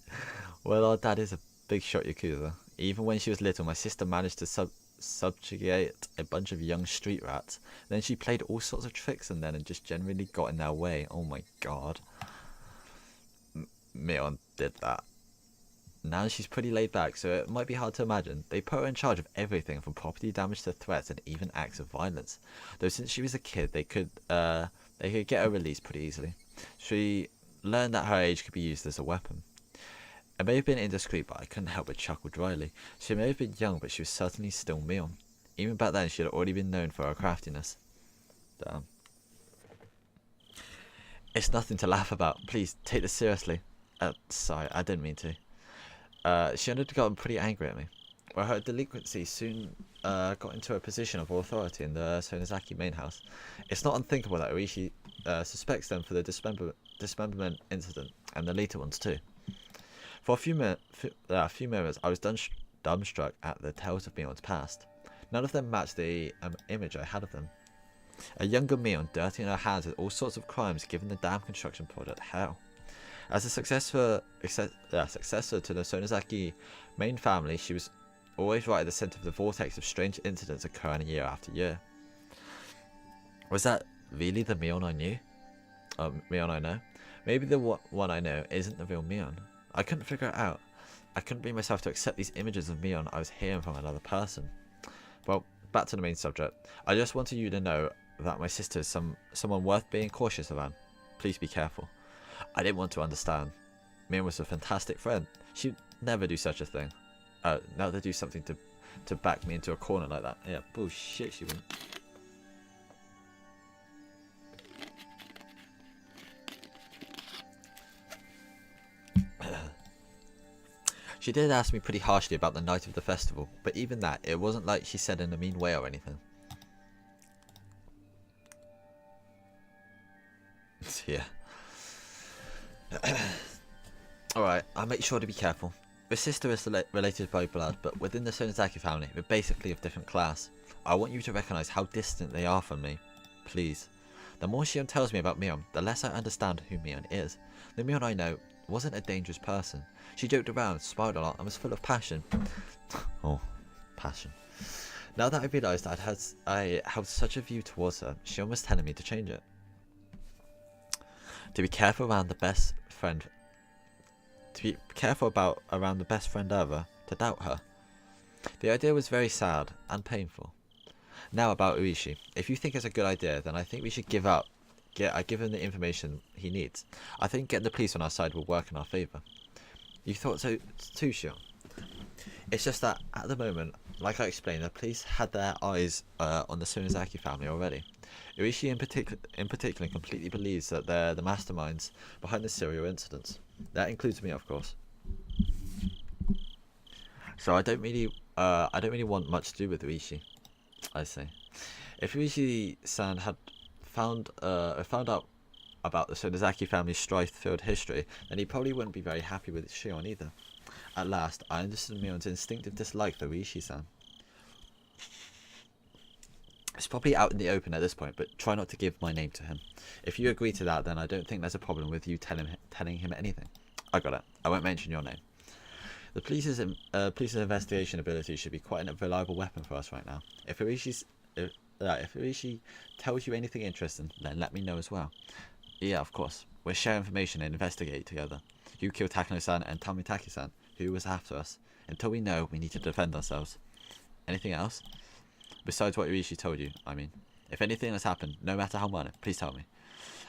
Well, our dad is a big shot Yakuza. Even when she was little, my sister managed to subjugate a bunch of young street rats. Then she played all sorts of tricks on them and just generally got in their way. Oh my god. Mion did that. Now she's pretty laid back, so it might be hard to imagine. They put her in charge of everything from property damage to threats and even acts of violence. Though since she was a kid, they could get her released pretty easily. She learned that her age could be used as a weapon. It may have been indiscreet, but I couldn't help but chuckle dryly. She may have been young, but she was certainly still Mion. Even back then, she had already been known for her craftiness. Damn. It's nothing to laugh about. Please, take this seriously. Sorry, I didn't mean to. She had gotten pretty angry at me. Well, her delinquency soon got into a position of authority in the Sonozaki main house. It's not unthinkable that Urishi suspects them for the dismemberment incident, and the later ones too. For a few moments, I was dumbstruck at the tales of Mion's past. None of them matched the image I had of them. A younger Mion dirtying her hands with all sorts of crimes given the damn construction project hell. As a successor to the Sonozaki main family, she was always right at the centre of the vortex of strange incidents occurring year after year. Was that really the Mion I knew? Mion I know? Maybe the one I know isn't the real Mion. I couldn't figure it out. I couldn't bring myself to accept these images of Mion I was hearing from another person. Well, back to the main subject. I just wanted you to know that my sister is someone worth being cautious around. Please be careful. I didn't want to understand. Mion was a fantastic friend. She'd never do such a thing. Now they do something to back me into a corner like that. Yeah, bullshit she wouldn't. She did ask me pretty harshly about the night of the festival, but even that, it wasn't like she said in a mean way or anything. Yeah. Alright, I'll make sure to be careful. My sister is related by blood, but within the Sonozaki family, we're basically of different class. I want you to recognise how distant they are from me. Please. The more Shion tells me about Mion, the less I understand who Mion is. The Mion I know wasn't a dangerous person. She joked around, smiled a lot, and was full of passion. Oh, passion. Now that I realised I held such a view towards her, Shion was telling me to change it. To be careful around the best friend. To be careful around the best friend ever. To doubt her. The idea was very sad and painful. Now about Uishi. If you think it's a good idea, then I think we should give up. I give him the information he needs. I think getting the police on our side will work in our favour. You thought so too, Shion? It's just that at the moment, like I explained, the police had their eyes on the Sonozaki family already. Uishi in particular completely believes that they're the masterminds behind the serial incidents. That includes me, of course. So I don't really want much to do with Rishi, I say. If Rishi-san had found out about the Sonozaki family's strife-filled history, then he probably wouldn't be very happy with Shion either. At last, I understood Mion's instinctive dislike for Rishi-san. It's probably out in the open at this point, but try not to give my name to him. If you agree to that, then I don't think there's a problem with you telling him anything. I got it. I won't mention your name. The police's investigation ability should be quite a reliable weapon for us right now. If Higurashi tells you anything interesting, then let me know as well. Yeah, of course. We'll share information and investigate together. You kill Takano-san and Tamitaki-san, who was after us. Until we know, we need to defend ourselves. Anything else? Besides what Higurashi told you, I mean. If anything has happened, no matter how minor, please tell me.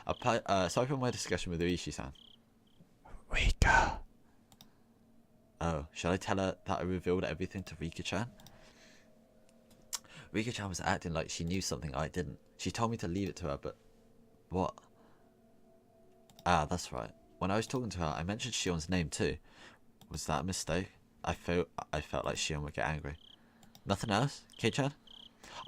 Aside from my discussion with Higurashi-san. Rika. Oh, shall I tell her that I revealed everything to Rika-chan? Rika-chan was acting like she knew something I didn't. She told me to leave it to her, but... What? Ah, that's right. When I was talking to her, I mentioned Shion's name too. Was that a mistake? I felt like Shion would get angry. Nothing else? Kei-chan?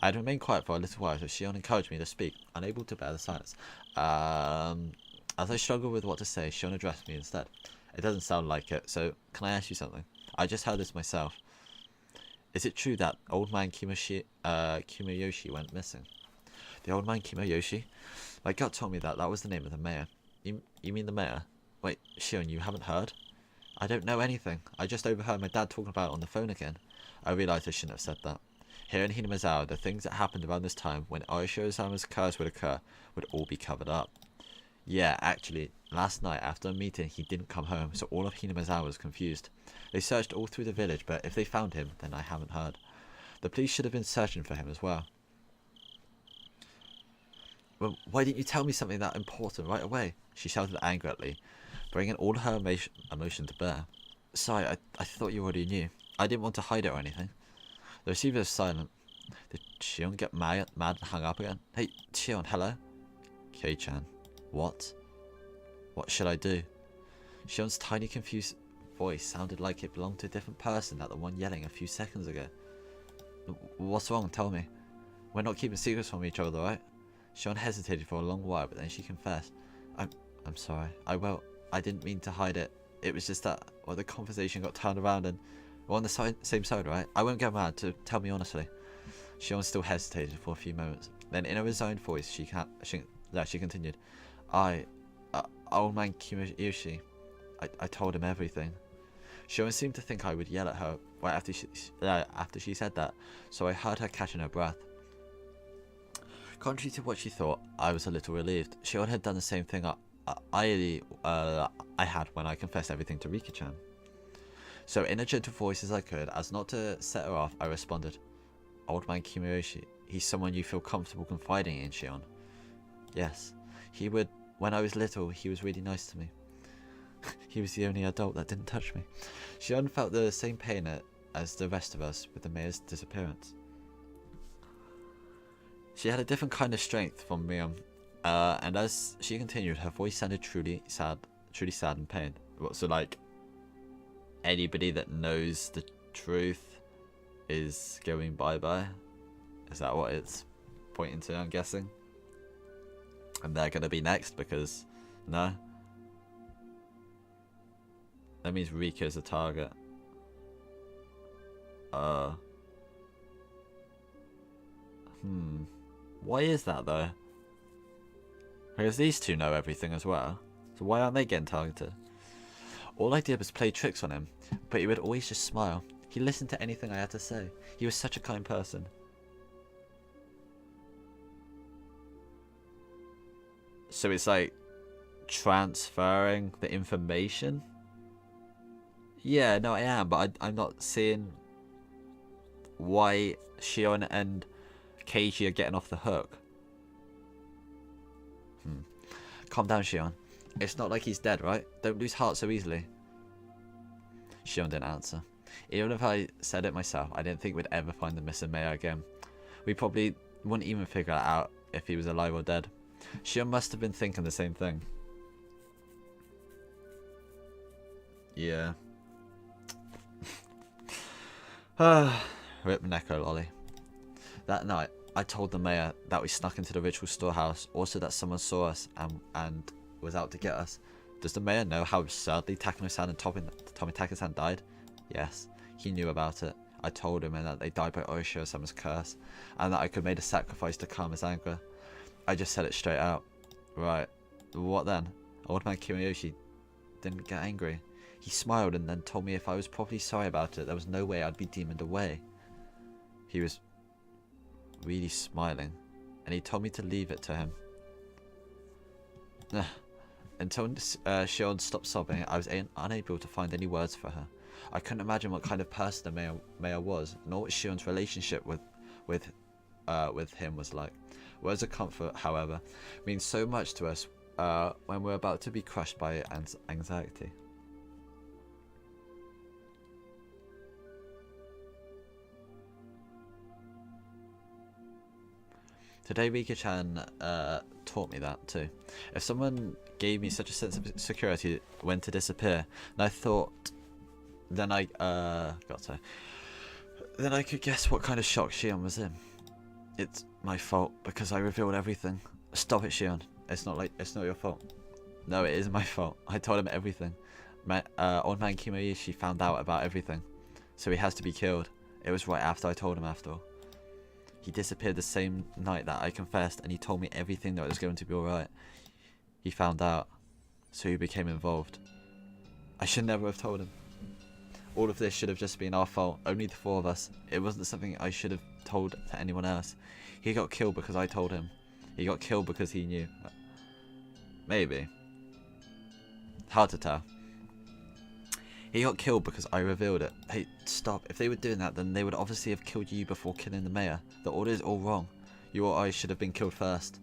I had remained quiet for a little while, so Shion encouraged me to speak, unable to bear the silence. As I struggled with what to say, Shion addressed me instead. It doesn't sound like it, so can I ask you something? I just heard this myself. Is it true that old man Kimayoshi went missing? The old man Kimayoshi? My gut told me that was the name of the mayor. You mean the mayor? Wait, Shion, you haven't heard? I don't know anything. I just overheard my dad talking about it on the phone again. I realised I shouldn't have said that. Here in Hinamazawa, the things that happened around this time when Aisho-sama's curse would occur would all be covered up. Yeah, actually, last night after a meeting he didn't come home, so all of Hinamazawa was confused. They searched all through the village, but if they found him, then I haven't heard. The police should have been searching for him as well. Well, why didn't you tell me something that important right away? She shouted angrily, bringing all her emotion to bear. Sorry, I thought you already knew. I didn't want to hide it or anything. The receiver was silent. Did Shion get mad and hung up again? Hey, Shion, hello? Kei-chan. What? What should I do? Shion's tiny, confused voice sounded like it belonged to a different person than the one yelling a few seconds ago. What's wrong? Tell me. We're not keeping secrets from each other, right? Shion hesitated for a long while, but then she confessed. I'm sorry. I didn't mean to hide it. It was just that, the conversation got turned around and we're on the same side, right? I won't get mad, so tell me honestly. Shion still hesitated for a few moments. Then in a resigned voice, she continued. Old man Kimayoshi, I told him everything. Shion seemed to think I would yell at her right after she said that, so I heard her catching her breath. Contrary to what she thought, I was a little relieved. Shion had done the same thing I had when I confessed everything to Rika-chan. So in a gentle voice as I could, as not to set her off, I responded, Old man Kimayoshi, he's someone you feel comfortable confiding in, Shion. Yes, he would. When I was little, he was really nice to me. He was the only adult that didn't touch me. Shion felt the same pain as the rest of us with the mayor's disappearance. She had a different kind of strength from Mion, and as she continued, her voice sounded truly sad and pain. So like, anybody that knows the truth is going bye-bye? Is that what it's pointing to, I'm guessing? And they're going to be next because, no? That means Rika's a target. Why is that though? Because these two know everything as well. So why aren't they getting targeted? All I did was play tricks on him, but he would always just smile. He listened to anything I had to say. He was such a kind person. So it's like transferring the information? Yeah, no, I am, but I'm not seeing why Shion and Keiji are getting off the hook. Calm down, Shion. It's not like he's dead, right? Don't lose heart so easily. Shion didn't answer. Even if I said it myself, I didn't think we'd ever find the missing mayor again. We probably wouldn't even figure it out if he was alive or dead. Shion must have been thinking the same thing. Yeah. Rip Neko Lolly. That night, I told the mayor that we snuck into the ritual storehouse, also that someone saw us and was out to get us. Does the mayor know how absurdly Takano-san and Tomitaka-san died? Yes, he knew about it. I told him and that they died by Oishiro-sama's curse, and that I could make a sacrifice to calm his anger. I just said it straight out. Right, what then? Old man Kimiyoshi didn't get angry. He smiled and then told me if I was properly sorry about it, there was no way I'd be demoned away. He was really smiling, and he told me to leave it to him. Until Shion stopped sobbing, I was unable to find any words for her. I couldn't imagine what kind of person the mayor was, nor what Shion's relationship with him was like. Words of comfort, however, mean so much to us when we're about to be crushed by anxiety. Today Rika-chan taught me that too. If someone gave me such a sense of security when to disappear, and I thought, then I could guess what kind of shock Shion was in. It's my fault because I revealed everything. Stop it, Shion. It's not your fault. No, it is my fault. I told him everything. Old man Kimoyoshi found out about everything, so he has to be killed. It was right after I told him, after all. He disappeared the same night that I confessed, and he told me everything that was going to be alright. He found out, so he became involved. I should never have told him. All of this should have just been our fault, only the four of us. It wasn't something I should have told to anyone else. He got killed because I told him. He got killed because he knew. Maybe. Hard to tell. He got killed because I revealed it. Hey, stop. If they were doing that, then they would obviously have killed you before killing the mayor. The order is all wrong. You or I should have been killed first.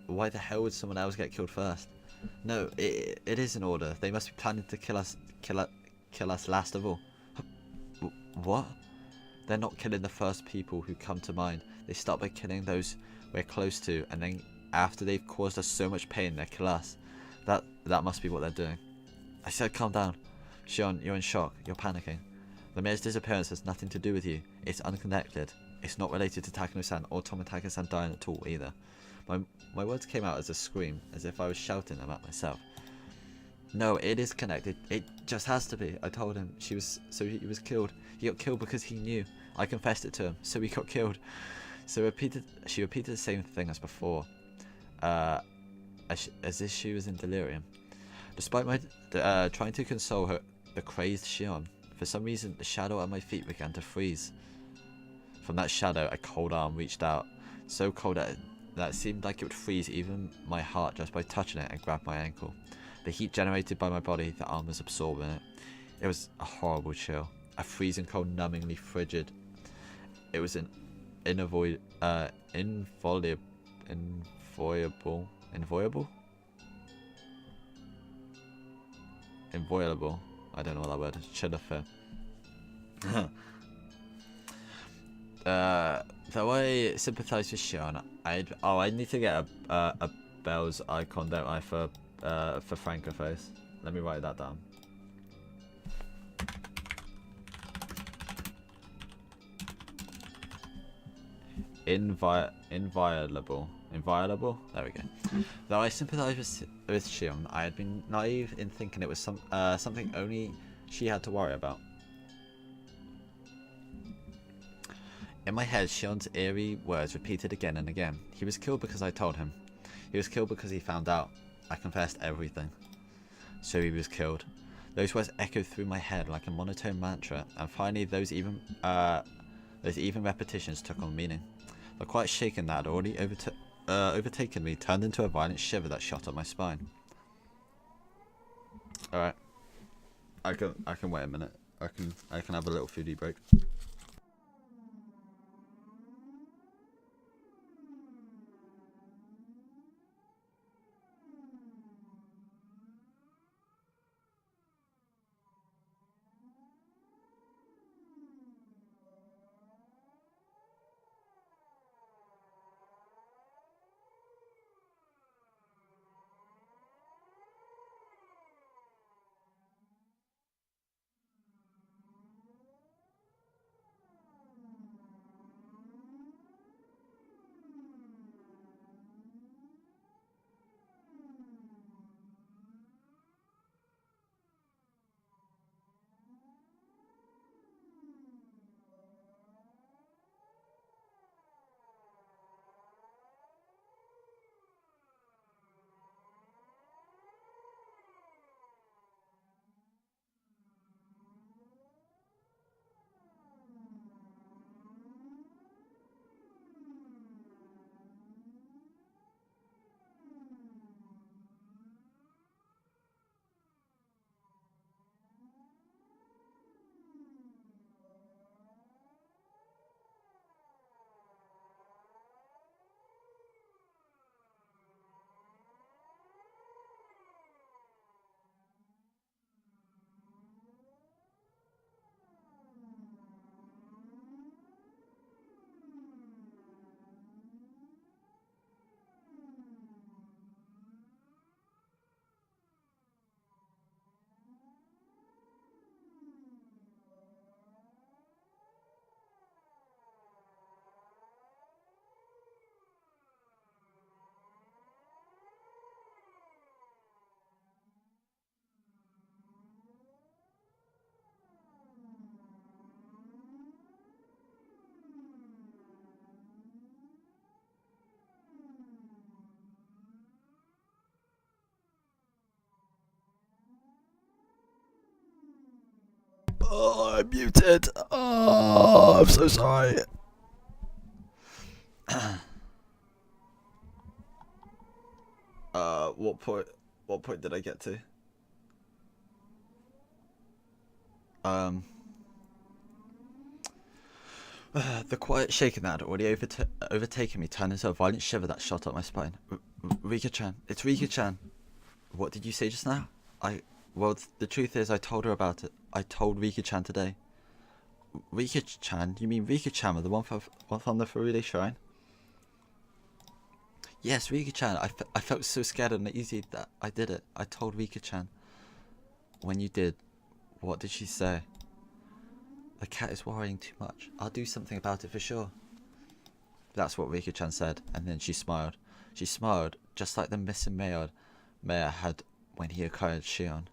Why the hell would someone else get killed first? No, it is an order. They must be planning to kill us last of all. What? They're not killing the first people who come to mind. They start by killing those we're close to, and then after they've caused us so much pain, they kill us. That must be what they're doing. I said calm down. Shion, you're in shock. You're panicking. The mayor's disappearance has nothing to do with you. It's unconnected. It's not related to Takano-san or Tomitaka-san dying at all either. My words came out as a scream, as if I was shouting them at myself. No, it is connected. It just has to be. I told him. He was killed. He got killed because he knew. I confessed it to him, so he got killed. She repeated the same thing as before, as if she was in delirium. Despite my trying to console her, the crazed Shion, for some reason the shadow at my feet began to freeze. From that shadow, a cold arm reached out, so cold that it seemed like it would freeze even my heart just by touching it, and grabbed my ankle. The heat generated by my body, the arm was absorbing it. It was a horrible chill, a freezing cold, numbingly frigid. It was an inviolable. I don't know what that word is. Should have fit. Though I sympathise with Shion, I need to get a Bell's icon, don't I, for Franco face. Let me write that down. Inviolable. There we go. Though I sympathise with Shion, I had been naive in thinking it was something only she had to worry about. In my head, Shion's eerie words repeated again and again. He was killed because I told him. He was killed because he found out. I confessed everything. So he was killed. Those words echoed through my head like a monotone mantra, and finally those even repetitions took on meaning. The quiet shaking that had already overtaken me turned into a violent shiver that shot up my spine. Alright. I can wait a minute. I can have a little foodie break. Oh, I'm muted. Oh, I'm so sorry. What point? What point did I get to? The quiet shaking that had already overtaken me turned into a violent shiver that shot up my spine. Rika-chan, it's Rika-chan. What did you say just now? Well, the truth is, I told her about it. I told Rika-chan today. Rika-chan? You mean Rika-chan, the one from the Furude Shrine? Yes, Rika-chan. I felt so scared and uneasy that I did it. I told Rika-chan. When you did, what did she say? The cat is worrying too much. I'll do something about it for sure. That's what Rika-chan said, and then she smiled. She smiled, just like the missing mayor had when he acquired Shion.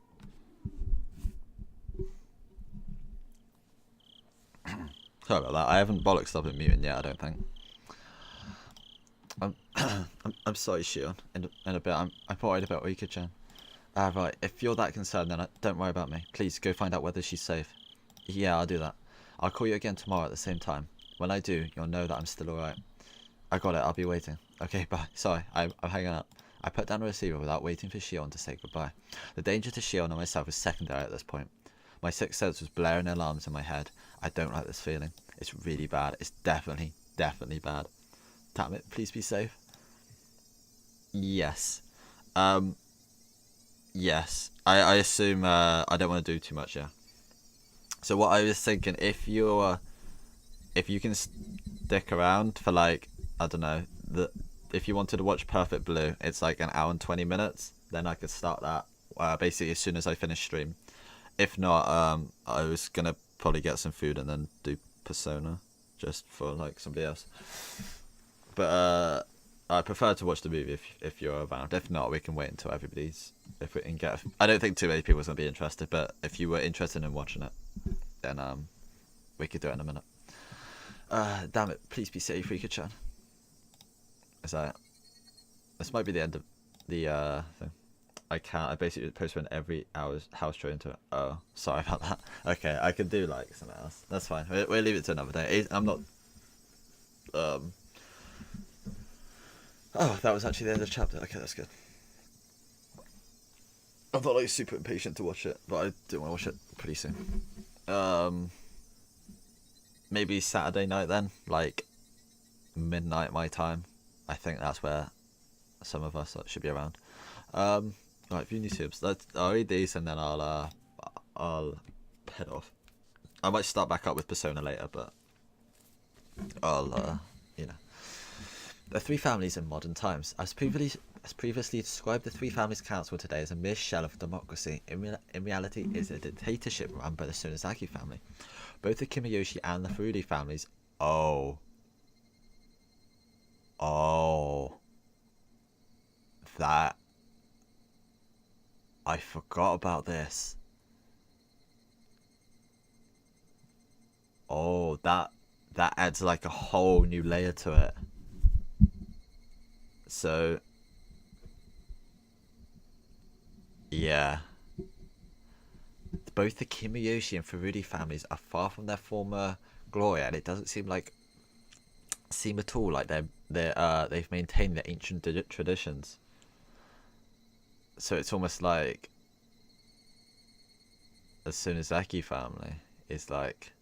Sorry about that. I haven't bollocked up and muting yet, I don't think. I'm sorry, Shion. In a bit, I'm worried about Rika-chan. Right. If you're that concerned, then don't worry about me. Please go find out whether she's safe. Yeah, I'll do that. I'll call you again tomorrow at the same time. When I do, you'll know that I'm still alright. I got it. I'll be waiting. Okay, bye. Sorry, I'm hanging up. I put down the receiver without waiting for Shion to say goodbye. The danger to Shion and myself was secondary at this point. My sixth sense was blaring alarms in my head. I don't like this feeling. It's really bad. It's definitely bad. Damn it, please be safe. Yes. Yes. I assume I don't want to do too much, yeah. So what I was thinking, if you can stick around for like, I don't know, if you wanted to watch Perfect Blue, it's like an hour and 20 minutes. Then I could start that basically as soon as I finish stream. If not, I was gonna probably get some food and then do Persona, just for like somebody else. But I prefer to watch the movie if you're around. If not, we can wait until everybody's. If we can get, I don't think too many people are gonna be interested. But if you were interested in watching it, then we could do it in a minute. Damn it! Please be safe, Rika-chan. Is that? This might be the end of the thing. I can't. I basically postpone every house show into it. Oh, sorry about that. Okay, I can do like something else. That's fine. We'll leave it to another day. I'm not. Oh, that was actually the end of the chapter. Okay, that's good. I'm not like super impatient to watch it, but I do want to watch it pretty soon. Maybe Saturday night then, like midnight my time. I think that's where some of us should be around. Right, view new subs. I'll read these and then I'll head off. I might start back up with Persona later, but I'll The three families in modern times. As previously described, the three families council today is a mere shell of democracy. In reality, it's a dictatorship run by the Sonozaki family. Both the Kimayoshi and the Furude families. That. I forgot about this. Oh, that adds like a whole new layer to it. So, yeah. Both the Kimayoshi and Furude families are far from their former glory, and it doesn't seem at all like they've maintained their ancient traditions. So it's almost like the Sonozaki family is like,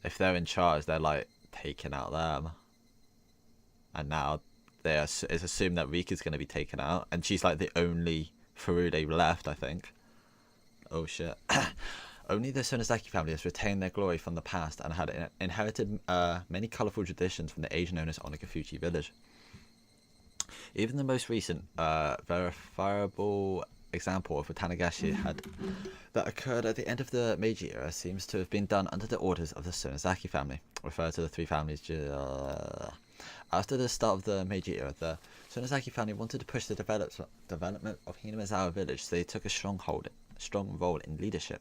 if they're in charge, they're like taking out them, and now it's assumed that Rika's going to be taken out, and she's like the only Furude left, I think. Oh shit. Only the Sonozaki family has retained their glory from the past and had inherited many colourful traditions from the age known as Onagafuchi village. Even the most recent verifiable example of Watanagashi that occurred at the end of the Meiji era seems to have been done under the orders of the Sonozaki family. Refer to the three families. After the start of the Meiji era, the Sonozaki family wanted to push the development of Hinamizawa village, so they took a strong role in leadership.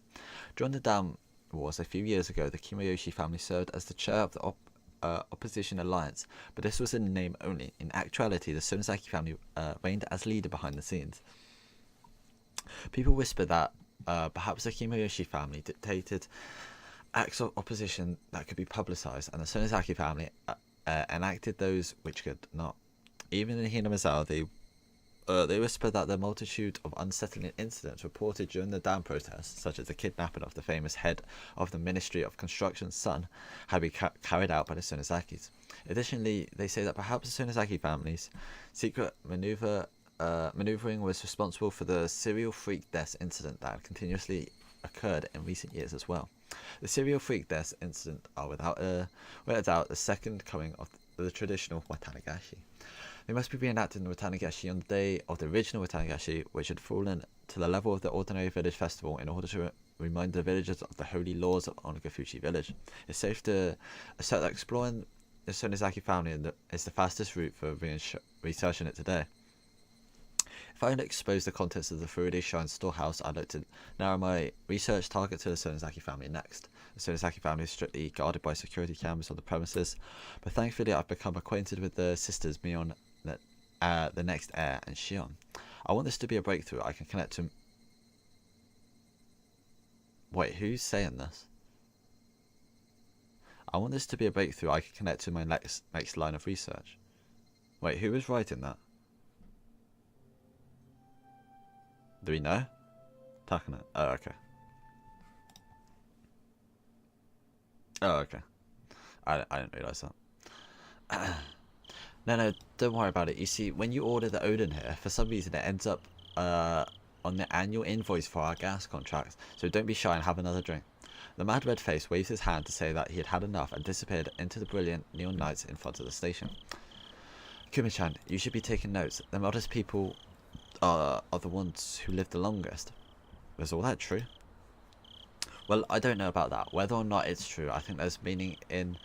During the Dam Wars a few years ago, the Kimayoshi family served as the chair of the opposition alliance, but this was in name only. In actuality, the Sonozaki family reigned as leader behind the scenes. People whisper that perhaps the Higurashi family dictated acts of opposition that could be publicized, and the Sonozaki family enacted those which could not. Even in Hinamizawa, they whispered that the multitude of unsettling incidents reported during the dam protests, such as the kidnapping of the famous head of the Ministry of Construction's son, had been carried out by the Sonozakis. Additionally, they say that perhaps the Sonozaki family's secret maneuvering was responsible for the serial freak death incident that had continuously occurred in recent years as well. The serial freak death incident are without a doubt the second coming of the traditional Watanagashi. They must be reenacted in Watanagashi on the day of the original Watanagashi, which had fallen to the level of the ordinary village festival in order to remind the villagers of the holy laws of Onagafuchi village. It's safe to assert that exploring the Sonozaki family is the fastest route for researching it today. If I had exposed the contents of the Furude Shrine storehouse, I'd like to narrow my research target to the Sonozaki family next. The Sonozaki family is strictly guarded by security cameras on the premises, but thankfully I've become acquainted with the sisters Mion, the next heir, and Shion. I want this to be a breakthrough I can connect to... Wait, who's saying this? I want this to be a breakthrough I can connect to my next line of research. Wait, who was writing that? Do we know? Takana. Oh, okay. Oh, okay. I didn't realise that. No, don't worry about it. You see, when you order the Odin here, for some reason it ends up on the annual invoice for our gas contract, so don't be shy and have another drink. The mad red face waves his hand to say that he had had enough and disappeared into the brilliant neon lights in front of the station. Kumi-chan, you should be taking notes. The modest people are the ones who live the longest. Was all that true? Well, I don't know about that. Whether or not it's true, I think there's meaning in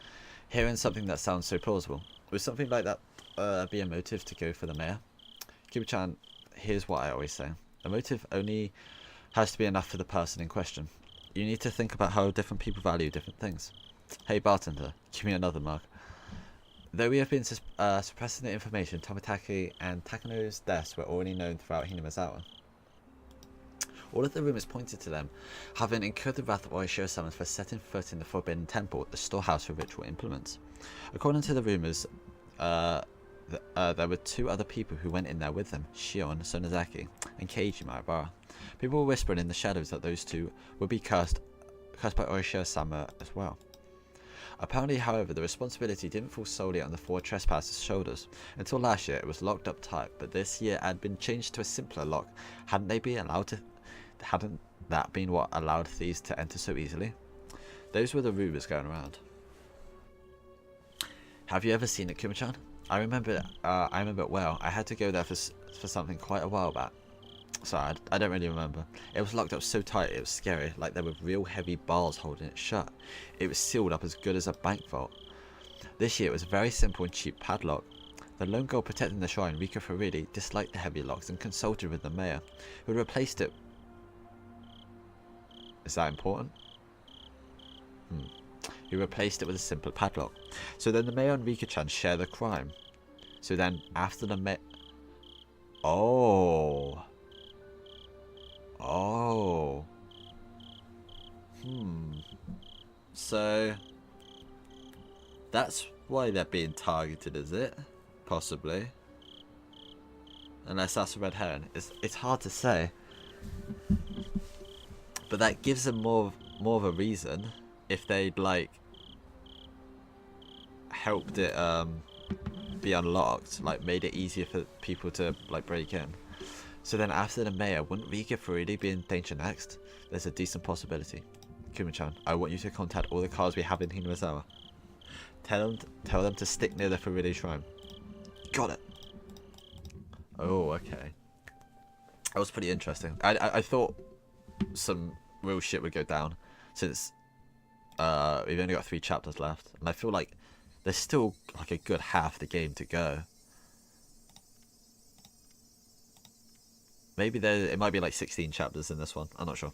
hearing something that sounds so plausible. Would something like that be a motive to go for the mayor? Kumi-chan, here's what I always say. A motive only has to be enough for the person in question. You need to think about how different people value different things. Hey bartender, give me another mug. Though we have been suppressing the information, Tomitake and Takano's deaths were already known throughout Hinamizawa. All of the rumours pointed to them having incurred the wrath of Oishiro-sama for setting foot in the Forbidden Temple, the storehouse for ritual implements. According to the rumours, there were two other people who went in there with them, Shion Sonozaki and Keiji Maibara. People were whispering in the shadows that those two would be cursed by Oishiro-sama as well. Apparently, however, the responsibility didn't fall solely on the four trespassers' shoulders. Until last year, it was locked up tight, but this year it had been changed to a simpler lock. Hadn't that been what allowed thieves to enter so easily? Those were the rumours going around. Have you ever seen it, Kumi-chan? I remember it well. I had to go there for something quite a while back. Sorry, I don't really remember. It was locked up so tight it was scary, like there were real heavy bars holding it shut. It was sealed up as good as a bank vault. This year it was a very simple and cheap padlock. The lone girl protecting the shrine, Rika Faridi, disliked the heavy locks and consulted with the mayor, who replaced it. Is that important? Who replaced it with a simpler padlock. So then the mayor and Rika-chan share the crime. So then after the mayor... Oh... So that's why they're being targeted, is it? Possibly. Unless that's a red herring. It's hard to say. But that gives them more of a reason if they'd like helped it be unlocked, like made it easier for people to like break in. So then after the mayor, wouldn't Rika Faridi be in danger next? There's a decent possibility. Kumi-chan, I want you to contact all the cars we have in Hinamizawa. Tell them to stick near the Faridi shrine. Got it. Oh, okay. That was pretty interesting. I thought some real shit would go down since we've only got 3 chapters left, and I feel like there's still like a good half the game to go. Maybe it might be like 16 chapters in this one. I'm not sure.